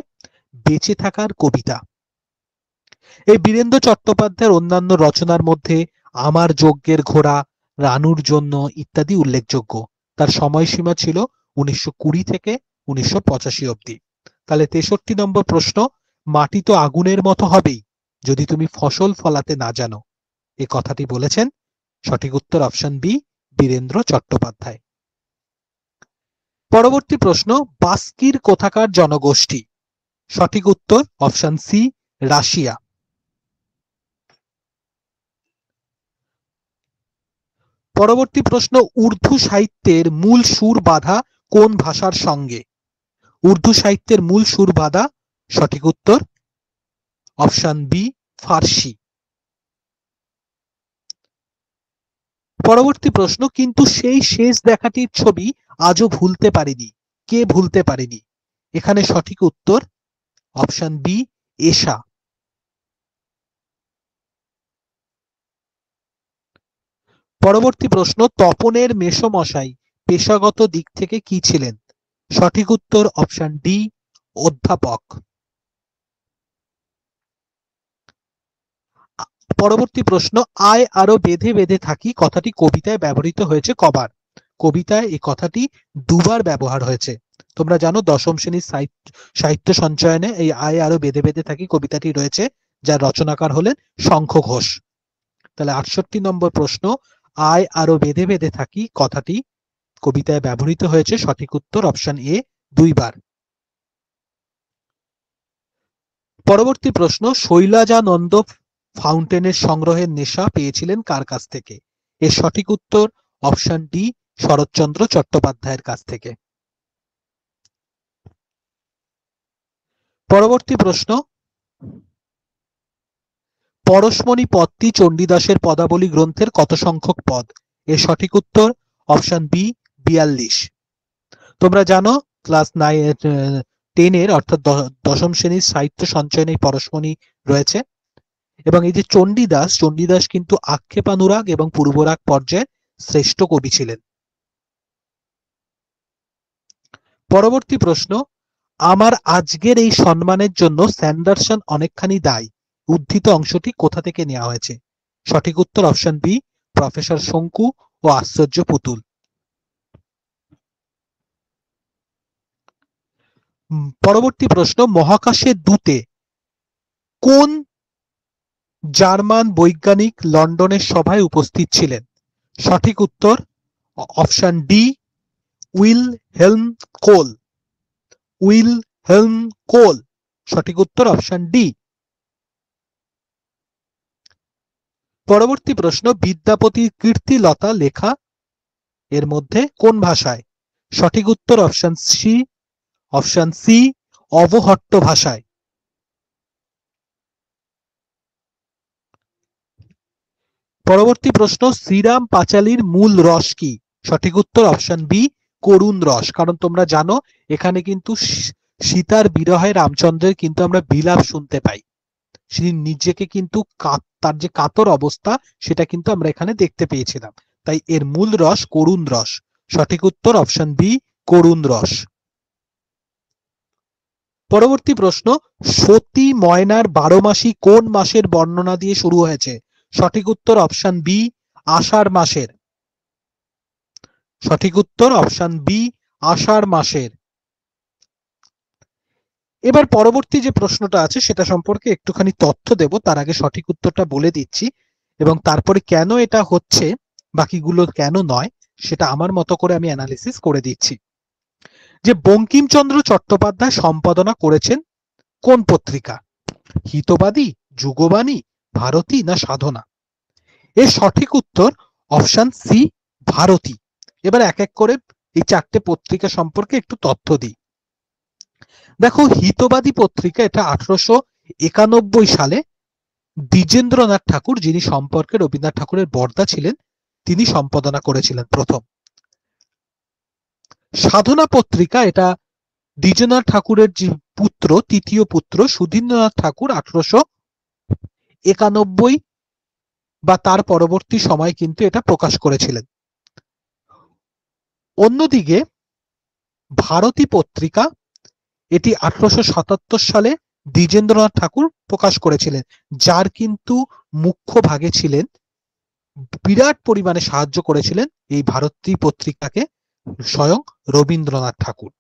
বেঁচে থাকার কবিতা। এই বীরেন্দ্র চট্টোপাধ্যায়ের অন্যান্য রচনার মধ্যে আমার যজ্ঞের ঘোড়া, রানুর জন্য ইত্যাদি উল্লেখযোগ্য। তার সময়সীমা ছিল 1920 থেকে 1985 অবধি। তাহলে 63 নম্বর প্রশ্ন, মাটি তো আগুনের মতো হবেই যদি তুমি ফসল ফলাতে না জানো, এই কথাটি বলেছেন সঠিক উত্তর অপশন বি, বীরেন্দ্র চট্টোপাধ্যায়। পরবর্তী প্রশ্ন, বাস্কির কোথাকার জনগোষ্ঠী? সঠিক উত্তর অপশন সি, রাশিয়া। পরবর্তী প্রশ্ন, উর্দু সাহিত্যের মূল সুর বাঁধা কোন ভাষার সঙ্গে? উর্দু সাহিত্যের মূল সুর বাঁধা, সঠিক উত্তর অপশন বি, ফার্সি। পরবর্তী প্রশ্ন, কিন্তু সেই শেষ দেখাটির ছবি আজও ভুলতে পারিনি, কে ভুলতে পারেনি? এখানে সঠিক উত্তর অপশন বি, এশা। পরবর্তী প্রশ্ন, তপনের মেসোমশাই পেশাগত দিক থেকে কি ছিলেন? সঠিক উত্তর অপশন ডি, অধ্যাপক। পরবর্তী প্রশ্ন, আয় আরো বেঁধে বেঁধে থাকি কথাটি কবিতায় ব্যবহৃত হয়েছে কবার? কবিতায় এই কথাটি দুবার ব্যবহার হয়েছে। তোমরা জানো দশম শ্রেণীর সাহিত্য সঞ্চয়নে এই আয় আরো বেঁধে বেঁধে থাকি কবিতাটি রয়েছে, যার রচনাকার হলেন শঙ্খ ঘোষ। তাহলে 68 নম্বর প্রশ্ন, আয় আরো বেঁধে বেঁধে থাকি কথাটি কবিতায় ব্যবহৃত হয়েছে, সঠিক উত্তর অপশন এ, দুইবার। পরবর্তী প্রশ্ন, শৈলজানন্দ ফাউন্টেনের সংগ্রহের নেশা পেয়েছিলেন কার কাছ থেকে? এর সঠিক উত্তর অপশন ডি, শরৎচন্দ্র চট্টোপাধ্যায়ের কাছ থেকে। পরবর্তী প্রশ্ন, পরশমণি পদটি চণ্ডীদাসের পদাবলী গ্রন্থের কত সংখ্যক পদ? এর সঠিক উত্তর অপশন বি, 42। তোমরা জানো ক্লাস 10-এর অর্থাৎ দশম শ্রেণীর সাহিত্য সঞ্চয়নে পরশমণি রয়েছে, এবং এই যে চণ্ডীদাস কিন্তু আক্ষেপানুরাগ এবং পূর্বরাগ পর্যায়ের শ্রেষ্ঠ কবি ছিলেন। পরবর্তী প্রশ্ন, আমার আজকের এই সম্মানের জন্য স্যান্ডারসন অনেকখানি দায়ী উদ্ধৃত অংশটি কোথা থেকে নেওয়া হয়েছে? সঠিক উত্তর অপশন বি, প্রফেসর শঙ্কু ও আশ্চর্য পুতুল। পরবর্তী প্রশ্ন, মহাকাশের দূতে কোন জার্মান বৈজ্ঞানিক লন্ডনের সভায় উপস্থিত ছিলেন? সঠিক উত্তর অপশন ডি, উইলহেলম কোল। উইলহেলম কোল, সঠিক উত্তর অপশন ডি। পরবর্তী প্রশ্ন, বিদ্যাপতির কীর্তিলতা লেখা এর মধ্যে কোন ভাষায়? সঠিক উত্তর অপশন সি, অবহট্ট ভাষায়। পরবর্তী প্রশ্ন, শ্রীরাম পাঁচালীর মূল রস কি? সঠিক উত্তর অপশন বি, করুণ রস। কারণ তোমরা জানো এখানে কিন্তু সীতার বিরহে রামচন্দ্রের কিন্তু আমরা বিলাপ শুনতে পাই, তিনি নিজেকে কিন্তু তার যে কাতর অবস্থা সেটা কিন্তু আমরা এখানে দেখতে পেয়েছিলাম, তাই এর মূল রস করুণ রস। সঠিক উত্তর অপশন বি, করুণ রস। পরবর্তী প্রশ্ন, সতী ময়নার 12 মাসি কোন মাসের বর্ণনা দিয়ে শুরু হয়েছে? সঠিক উত্তর অপশন বি, আষাঢ় মাসের। সঠিক উত্তর অপশন বি, আষাঢ় মাসের। এবার পরবর্তী যে প্রশ্নটা আছে সেটা সম্পর্কে একটুখানি তথ্য দেব, তার আগে সঠিক উত্তরটা বলে দিচ্ছি, এবং তারপরে কেন এটা হচ্ছে বাকিগুলো কেন নয় সেটা আমার মতো করে আমি অ্যানালিসিস করে দিচ্ছি। যে বঙ্কিমচন্দ্র চট্টোপাধ্যায় সম্পাদনা করেছেন কোন পত্রিকা? হিতবাদী, যুগবাণী, ভারতী না সাধনা? এর সঠিক উত্তর অপশন সি, ভারতী। এবার এক এক করে এই চারটে পত্রিকা সম্পর্কে একটু তথ্য দিই। দেখো, হিতবাদী পত্রিকা এটা 1891 সালে দ্বিজেন্দ্রনাথ ঠাকুর, যিনি সম্পর্কে রবীন্দ্রনাথ ঠাকুরের বর্দা ছিলেন, তিনি সম্পাদনা করেছিলেন প্রথম। সাধনা পত্রিকা এটা দ্বিজেন্দ্রনাথ ঠাকুরের যে পুত্র, তৃতীয় পুত্র সুধীন্দ্রনাথ ঠাকুর 1891 বা তার পরবর্তী সময় কিন্তু এটা প্রকাশ করেছিলেন। অন্যদিকে ভারতী পত্রিকা এটি 1877 সালে দ্বিজেন্দ্রনাথ ঠাকুর প্রকাশ করেছিলেন, যার কিন্তু মুখ্য ভাগে ছিলেন, বিরাট পরিমাণে সাহায্য করেছিলেন এই ভারতী পত্রিকাকে স্বয়ং রবীন্দ্রনাথ ঠাকুর।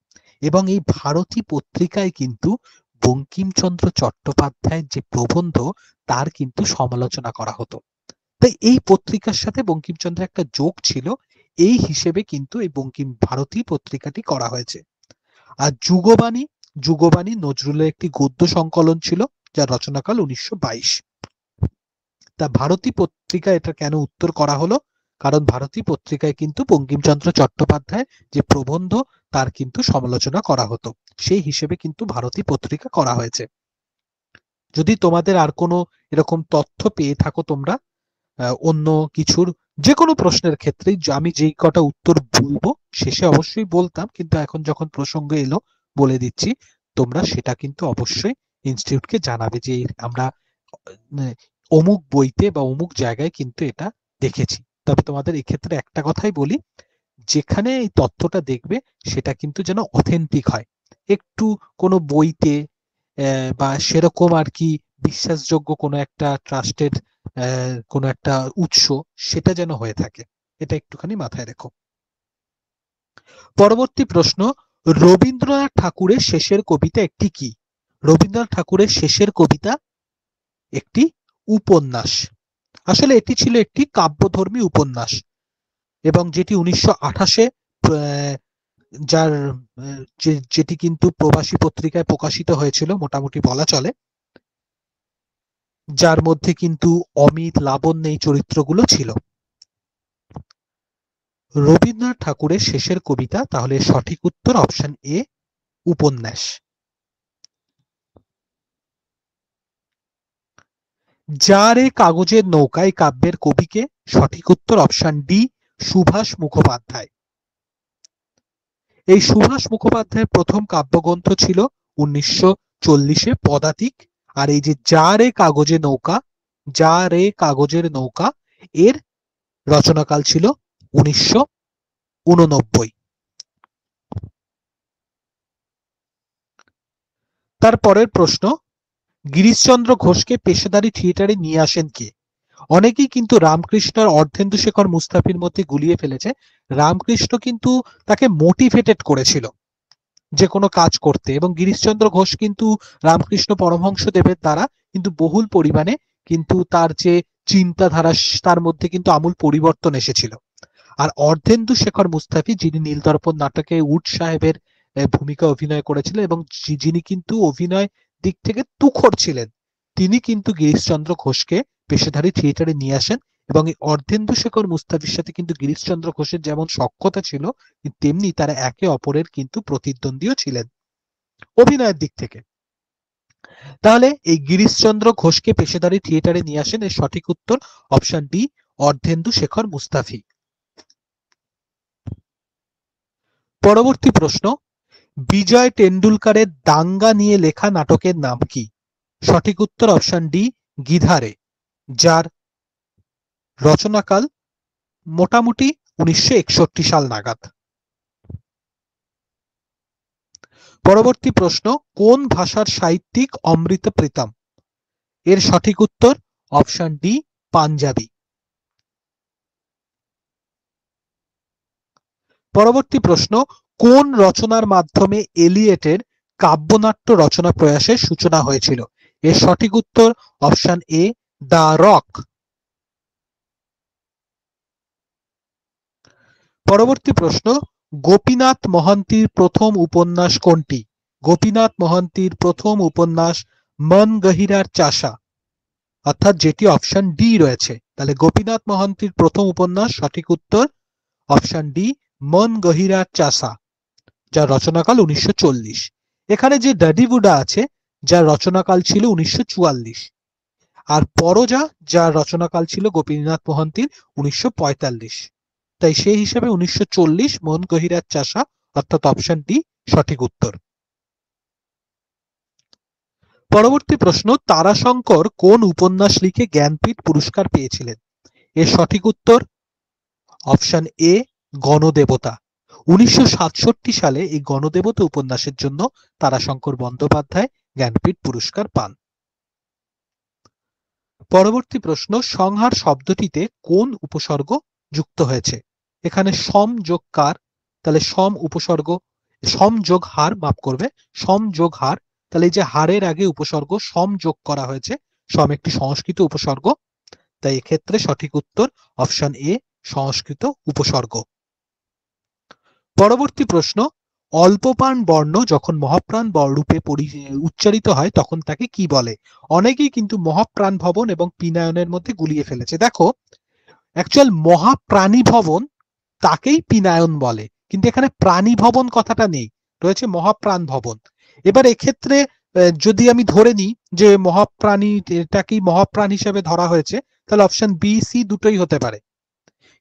এবং এই ভারতী পত্রিকায় কিন্তু বঙ্কিমচন্দ্র চট্টোপাধ্যায়ের যে প্রবন্ধ তার কিন্তু সমালোচনা করা হতো। তাই এই পত্রিকার সাথে বঙ্কিমচন্দ্রের একটা যোগ ছিল, এই হিসেবে কিন্তু এই ভারতী পত্রিকাটি করা হয়েছে। আর যুগবাণী, যুগবাণী নজরুলের একটি গদ্য সংকলন ছিল, যার রচনাকাল 1922। তা ভারতী পত্রিকা এটা কেন উত্তর করা হলো? কারণ ভারতী পত্রিকায় কিন্তু বঙ্কিমচন্দ্র চট্টোপাধ্যায় যে প্রবন্ধ তার কিন্তু সমালোচনা করা হতো, সেই হিসেবে কিন্তু ভারতী পত্রিকা করা হয়েছে। যদি তোমাদের আর কোনো এরকম তথ্য পেয়ে থাকো তোমরা অন্য কিছুর যে কোনো প্রশ্নের ক্ষেত্রে, আমি যেই কটা উত্তর বলবো শেষে অবশ্যই বলতাম, কিন্তু এখন যখন প্রসঙ্গ এলো বলে দিচ্ছি, তোমরা সেটা কিন্তু অবশ্যই ইনস্টিটিউটকে জানাবে যে আমরা অমুক বইতে বা অমুক জায়গায় কিন্তু এটা দেখেছি। তবে তোমাদের এক্ষেত্রে একটা কথাই বলি, যেখানে এই তথ্যটা দেখবে সেটা কিন্তু যেন অথেন্টিক হয়, একটু কোনো বইতে বা সেরকম আর কি বিশ্বাসযোগ্য কোনো একটা ট্রাস্টেড কোনো একটা উৎস, সেটা যেন হয়ে থাকে, এটা একটুখানি মাথায় রেখো। পরবর্তী প্রশ্ন, রবীন্দ্রনাথ ঠাকুরের শেষের কবিতা একটি কি? রবীন্দ্রনাথ ঠাকুরের শেষের কবিতা একটি উপন্যাস। আসলে এটি ছিল একটি কাব্যধর্মী উপন্যাস, এবং যেটি 1928-এ যার যেটি কিন্তু প্রবাসী পত্রিকায় প্রকাশিত হয়েছিল মোটামুটি বলা চলে, যার মধ্যে কিন্তু অমিত, লাবণ্য এই চরিত্রগুলো ছিল। রবীন্দ্রনাথ ঠাকুরের শেষের কবিতা, তাহলে সঠিক উত্তর অপশন এ, উপন্যাস। যার এ কাগজের নৌকা এই কাব্যের কবিকে? সঠিক উত্তর অপশন ডি, সুভাষ মুখোপাধ্যায়। এই সুভাষ মুখোপাধ্যায়ের প্রথম কাব্যগ্রন্থ ছিল 1940-এ পদাতিক। আর এই যে যার এ কাগজে নৌকা, যার এ কাগজের নৌকা, এর রচনাকাল ছিল 1989। তারপরের প্রশ্ন, গিরিশচন্দ্র ঘোষকে পেশাদারি থিয়েটারে নিয়ে আসেন কে? অনেকেই কিন্তু রামকৃষ্ণ আর অর্ধেন্দু শেখর মুস্তাফির মধ্যে গুলিয়ে ফেলেছে। রামকৃষ্ণ কিন্তু তাকে মোটিভেটেড করেছিল যে কোনো কাজ করতে, এবং গিরিশচন্দ্র ঘোষ কিন্তু রামকৃষ্ণ পরমহংসদেবের দ্বারা কিন্তু বহুল পরিমাণে কিন্তু তার যে চিন্তাধারা তার মধ্যে কিন্তু আমূল পরিবর্তন এসেছিল। আর অর্ধেন্দু শেখর মুস্তাফি, যিনি নীলদর্পণ নাটকে উড সাহেবের ভূমিকা অভিনয় করেছিলেন এবং যিনি কিন্তু অভিনয় দিক থেকে তুখর ছিলেন, তিনি কিন্তু গিরিশচন্দ্র ঘোষকে পেশাদারি থিয়েটারে নিয়ে আসেন। এবং এই অর্ধেন্দু শেখর মুস্তাফির সাথে কিন্তু গিরিশচন্দ্র ঘোষের যেমন সখ্যতা ছিল, তেমনি তারা একে অপরের কিন্তু প্রতিদ্বন্দ্বীও ছিলেন অভিনয়ের দিক থেকে। তাহলে এই গিরিশচন্দ্র ঘোষকে পেশাদারি থিয়েটারে নিয়ে আসেন, এর সঠিক উত্তর অপশন ডি, অর্ধেন্দু শেখর মুস্তাফি। পরবর্তী প্রশ্ন, বিজয় টেন্ডুলকারের দাঙ্গা নিয়ে লেখা নাটকের নাম কি? সঠিক উত্তর অপশন ডি, গিধারে, যার রচনাকাল মোটামুটি 1961 সাল নাগাদ। পরবর্তী প্রশ্ন, কোন ভাষার সাহিত্যিক অমৃত প্রীতম? এর সঠিক উত্তর অপশন ডি, পাঞ্জাবি। পরবর্তী প্রশ্ন, কোন রচনার মাধ্যমে এলিয়েটের কাব্যনাট্য রচনা প্রয়াসের সূচনা হয়েছিল? এর সঠিক উত্তর অপশন এ, দ্য রক। পরবর্তী প্রশ্ন, গোপীনাথ মহান্তির প্রথম উপন্যাস কোনটি? গোপীনাথ মহন্তির প্রথম উপন্যাস মন গহিরার চাষা, অর্থাৎ যেটি অপশন ডি রয়েছে। তাহলে গোপীনাথ মহন্তির প্রথম উপন্যাস, সঠিক উত্তর অপশন ডি মন গহিরার চাষা, যার রচনাকাল 1940। এখানে যে ডাডিবুডা আছে যার রচনাকাল ছিল 1944, আর পরজা যার রচনাকাল ছিল গোপীনাথ মহন্তির 1945। তাই সেই হিসাবে 1940 মন গহিরার চাষা অর্থাৎ অপশন ডি সঠিক উত্তর। পরবর্তী প্রশ্ন, তারাশঙ্কর কোন উপন্যাস লিখে জ্ঞানপীঠ পুরস্কার পেয়েছিলেন? এর সঠিক উত্তর অপশন এ গণদেবতা। 1967 সালে এই গণদেবতা উপন্যাসের জন্য তারাশঙ্কর বন্দ্যোপাধ্যায় জ্ঞানপীঠ পুরস্কার পান। পরবর্তী প্রশ্ন, সংহার শব্দটিতে কোন উপসর্গ যুক্ত হয়েছে? এখানে সম যোগ কার, তাহলে সম উপসর্গ, সম যোগ হার, মাফ করবে, সম যোগ হার, তাহলে এই যে হারের আগে উপসর্গ সম যোগ করা হয়েছে, সম একটি সংস্কৃত উপসর্গ, তাই এক্ষেত্রে সঠিক উত্তর অপশন এ সংস্কৃত উপসর্গ। পরবর্তী প্রশ্ন, অল্পপ্রাণ বর্ণ যখন মহাপ্রাণ রূপে উচ্চারিত হয় তখন তাকে কি বলে? অনেকেই কিন্তু মহাপ্রাণ ভবন এবং পিনায়নের মধ্যে গুলিয়ে ফেলেছে। দেখো, অ্যাকচুয়াল মহাপ্রাণী ভবন তাকেই পিনায়ন বলে, কিন্তু এখানে প্রাণী ভবন কথাটা নেই, রয়েছে মহাপ্রাণ ভবন। এবার এক্ষেত্রে যদি আমি ধরে নিই যে মহাপ্রাণীটাকেই মহাপ্রাণ হিসেবে ধরা হয়েছে, তাহলে অপশন বি সি দুটোই হতে পারে।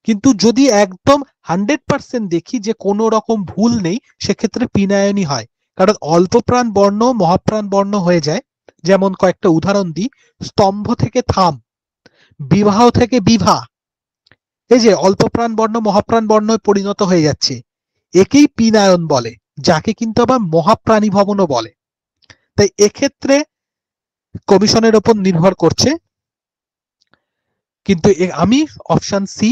কিন্তু যদি একদম 100% দেখি যে কোনো রকম ভুল নেই, সেক্ষেত্রে পিনায়নই হয়, কারণ অল্পপ্রাণ বর্ণ মহাপ্রাণ বর্ণ হয়ে যায়। যেমন কয়েকটা উদাহরণ দিই, স্তম্ভ থেকে থাম, বিবাহ থেকে বিভা, এই যে অল্পপ্রাণ বর্ণ মহাপ্রাণ বর্ণ পরিণত হয়ে যাচ্ছে, একেই পিনায়ন বলে, যাকে কিন্তু আবার মহাপ্রাণী ভবনও বলে। তাই এক্ষেত্রে কমিশনের উপর নির্ভর করছে, কিন্তু আমি অপশন সি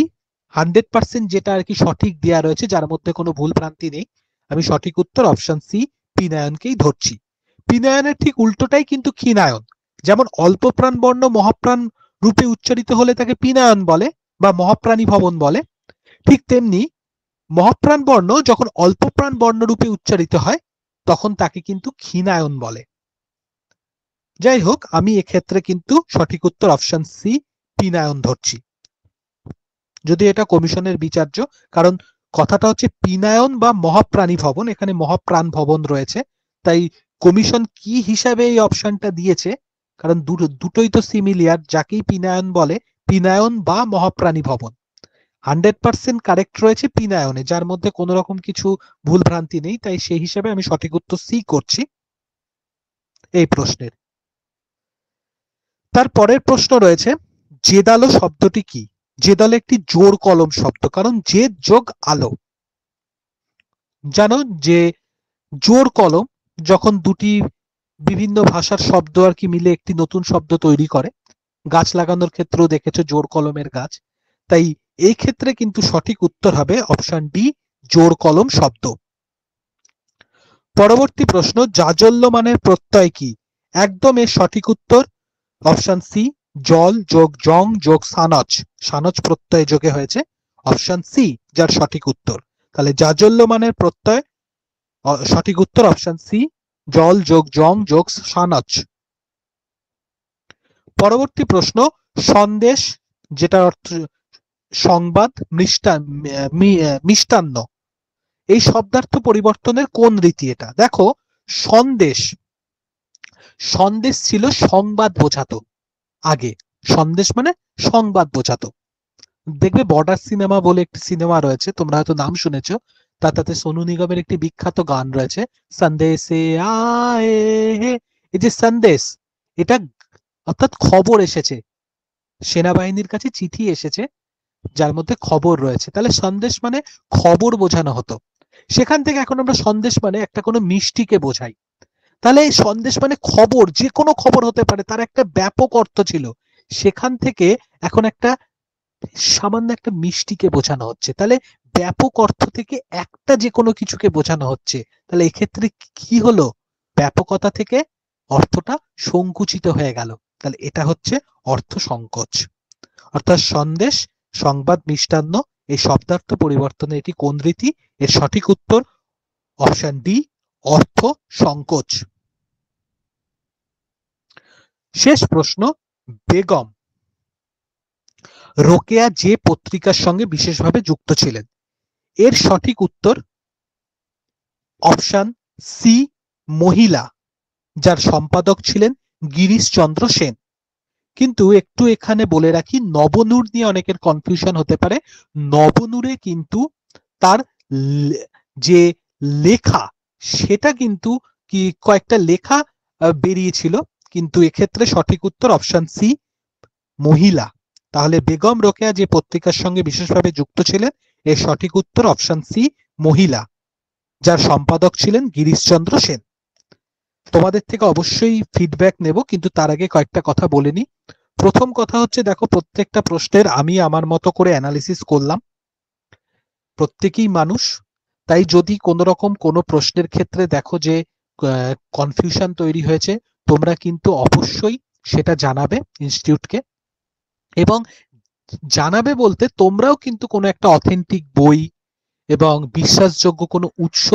100% যেটা আর কি সঠিক দেওয়া রয়েছে, যার মধ্যে কোনো ভুল ভ্রান্তি নেই, আমি সঠিক উত্তর অপশন সি পিনায়নকেই ধরছি। পিনায়নের ঠিক উল্টোটাই কিন্তু ক্ষীণায়ন। যেমন অল্পপ্রাণ বর্ণ মহাপ্রাণ রূপে উচ্চারিত হলে তাকে পিনায়ন বলে বা মহাপ্রাণী ভবন বলে, ঠিক তেমনি মহাপ্রাণ বর্ণ যখন অল্পপ্রাণ বর্ণ রূপে উচ্চারিত হয় তখন তাকে কিন্তু ক্ষীণায়ন বলে। যাই হোক, আমি এক্ষেত্রে কিন্তু সঠিক উত্তর অপশন সি পিনায়ন ধরছি, যদি এটা কমিশনের বিচার্য, কারণ কথাটা হচ্ছে পিনায়ন বা মহাপ্রাণী ভবন, এখানে মহাপ্রাণ ভবন রয়েছে, তাই কমিশন কি হিসাবে এই অপশনটা দিয়েছে, কারণ দুটোই তো সিমিলিয়ার, যাকেই পিনায়ন বলে, পিনায়ন বা মহাপ্রাণী ভবন। 100% কারেক্ট রয়েছে পিনায়নে, যার মধ্যে কোনো রকম কিছু ভুল ভ্রান্তি নেই, তাই সেই হিসাবে আমি সঠিক উত্তর সি করছি এই প্রশ্নের। তার পরের প্রশ্ন রয়েছে, জেদালো শব্দটি কি? জেদালো একটি জোর কলম শব্দ, কারণ জেদ যোগ আলো, জানো যে জোর কলম যখন দুটি বিভিন্ন ভাষার শব্দ আর কি মিলে একটি নতুন শব্দ তৈরি করে, গাছ লাগানোর ক্ষেত্রেও দেখেছো জোর কলমের গাছ, তাই এই ক্ষেত্রে কিন্তু সঠিক উত্তর হবে অপশন ডি জোর কলম শব্দ। পরবর্তী প্রশ্ন, জাজল্যমানের প্রত্যয় কি? একদম এর সঠিক উত্তর অপশন সি জল যোগ জং যোগ সানচ, সানচ প্রত্যয় যোগে হয়েছে, অপশন সি যার সঠিক উত্তর। তাহলে জাজল্যমানের প্রত্যয় সঠিক উত্তর অপশন সি জল যোগ জং যোগ সানচ। পরবর্তী প্রশ্ন, সন্দেশ যেটা অর্থ সংবাদ, মিষ্টান্ন, এই শব্দার্থ পরিবর্তনের কোন রীতি এটা? দেখো, সন্দেশ ছিল সংবাদ বোঝাতো, আগে সন্দেশ মানে সংবাদ বোঝাতো। দেখবে বর্ডার সিনেমা বলে একটি সিনেমা রয়েছে, তোমরা হয়তো নাম শুনেছো, তাতে সোনু নিগমের একটি বিখ্যাত গান রয়েছে, সন্দেশে আয়ে হে। এই যে সন্দেশ, এটা অর্থাৎ খবর এসেছে, সেনাবাহিনীর কাছে চিঠি এসেছে যার মধ্যে খবর রয়েছে, তাহলে সন্দেশ মানে খবর বোঝানো হতো। সেখান থেকে এখন আমরা সন্দেশ মানে একটা কোনো মিষ্টিকে বোঝাই, তাহলে সন্দেশ মানে খবর, যে কোনো খবর হতে পারে, তার একটা ব্যাপক অর্থ ছিল, সেখান থেকে এখন একটা সামান্য একটা মিষ্টিকে বোঝানো হচ্ছে, তাহলে ব্যাপক অর্থ থেকে একটা যে কোনো কিছুকে বোঝানো হচ্ছে, তাহলে এক্ষেত্রে কি হলো, ব্যাপকতা থেকে অর্থটা সংকুচিত হয়ে গেল, তাহলে এটা হচ্ছে অর্থ সংকোচ। অর্থাৎ সন্দেশ, সংবাদ, মিষ্টান্ন এই শব্দার্থ পরিবর্তনে এটি কোন রীতি? এর সঠিক উত্তর অপশন ডি অর্থ সংকোচ। শেষ প্রশ্ন, বেগম রোকেয়া যে পত্রিকার সঙ্গে বিশেষভাবে যুক্ত ছিলেন? এর সঠিক উত্তর অপশন সি, মহিলা, যার সম্পাদক ছিলেন গিরিশচন্দ্র সেন। কিন্তু একটু এখানে বলে রাখি, নবনূর নিয়ে অনেকের কনফিউশন হতে পারে। নবনূরে কিন্তু তার যে লেখা সেটা কিন্তু কি কয়েকটা লেখা বেরিয়েছিল, কিন্তু এক্ষেত্রে সঠিক উত্তর অপশন সি, মহিলা। তাহলে বেগম রোকেয়া যে পত্রিকার সঙ্গে বিশেষভাবে যুক্ত ছিলেন, এর সঠিক উত্তর অপশন সি, মহিলা, যার সম্পাদক ছিলেন গিরিশচন্দ্র সেন। তোমাদের থেকে অবশ্যই ফিডব্যাক নেব, কিন্তু তার আগে কয়েকটা কথা বলে নি। প্রথম কথা হচ্ছে, দেখো প্রত্যেকটা প্রশ্নের আমি আমার মতো করে অ্যানালিসিস করলাম। প্রত্যেকেই মানুষ, তাই যদি কোনো রকম কোনো প্রশ্নের ক্ষেত্রে দেখো যে কনফিউশন তৈরি হয়েছে, তোমরা কিন্তু অবশ্যই সেটা জানাবে ইনস্টিটিউটকে। এবং জানাবে বলতে তোমরাও কিন্তু কোনো একটা অথেন্টিক বই এবং বিশ্বাসযোগ্য কোনো উৎস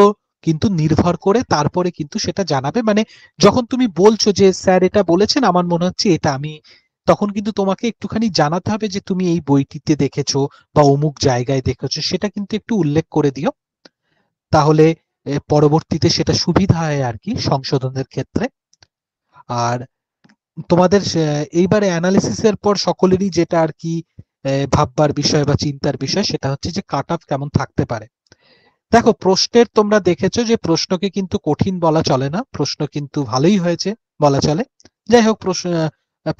কিন্তু নির্ভর করে তারপরে কিন্তু সেটা জানাবে। মানে যখন তুমি বলছো যে স্যার এটা বলেছেন, আমার মনে হচ্ছে এটা, আমি তখন কিন্তু তোমাকে একটুখানি জানাতে হবে যে তুমি এই বইটিতে দেখেছো বা অমুক জায়গায় দেখেছো, সেটা কিন্তু একটু উল্লেখ করে দিও। তাহলে পরবর্তীতে সেটা সুবিধা হয় আর কি সংশোধনের ক্ষেত্রে। আর তোমাদের এইবারে অ্যানালিসিসের পর সকলেরই যেটা আর কি ভাববার বিষয় বা চিন্তার বিষয়, সেটা হচ্ছে যে কাট অফ কেমন থাকতে পারে। দেখো প্রশ্নের তোমরা দেখেছো যে প্রশ্নকে কিন্তু কঠিন বলা চলে না, প্রশ্ন কিন্তু ভালোই হয়েছে বলা চলে। যাই হোক,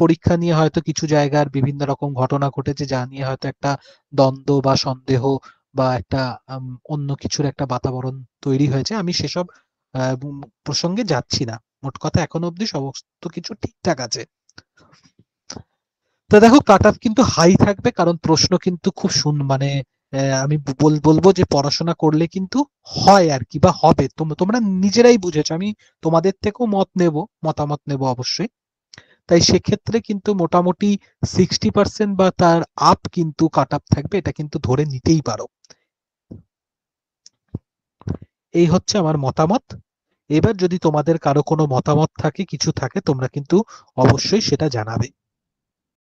পরীক্ষা নিয়ে হয়তো কিছু জায়গার বিভিন্ন রকম ঘটনা ঘটেছে, যা নিয়ে হয়তো একটা দ্বন্দ্ব বা সন্দেহ বা একটা অন্য কিছুর একটা বাতাবরণ তৈরি হয়েছে। আমি সেসব প্রসঙ্গে যাচ্ছি না। মোট কথা এখনো অবধি সমস্ত কিছু ঠিকঠাক আছে। তো দেখো কাট অফ কিন্তু হাই থাকবে, কারণ প্রশ্ন কিন্তু খুব মানে আমি বলবো যে পড়াশোনা করলে কিন্তু হয় আর কি, বা হবে। তোমরা নিজেরাই বুঝেছো, আমি তোমাদের থেকেও মতামত নেব অবশ্যই। তাই সেক্ষেত্রে কিন্তু মোটামুটি 60% বা তার আপ কিন্তু কাট অফ থাকবে, এটা কিন্তু ধরে নিতেই পারো। এই হচ্ছে আমার মতামত। এবার যদি তোমাদের কারো কোনো মতামত থাকে, কিছু থাকে, তোমরা কিন্তু অবশ্যই সেটা জানাবে।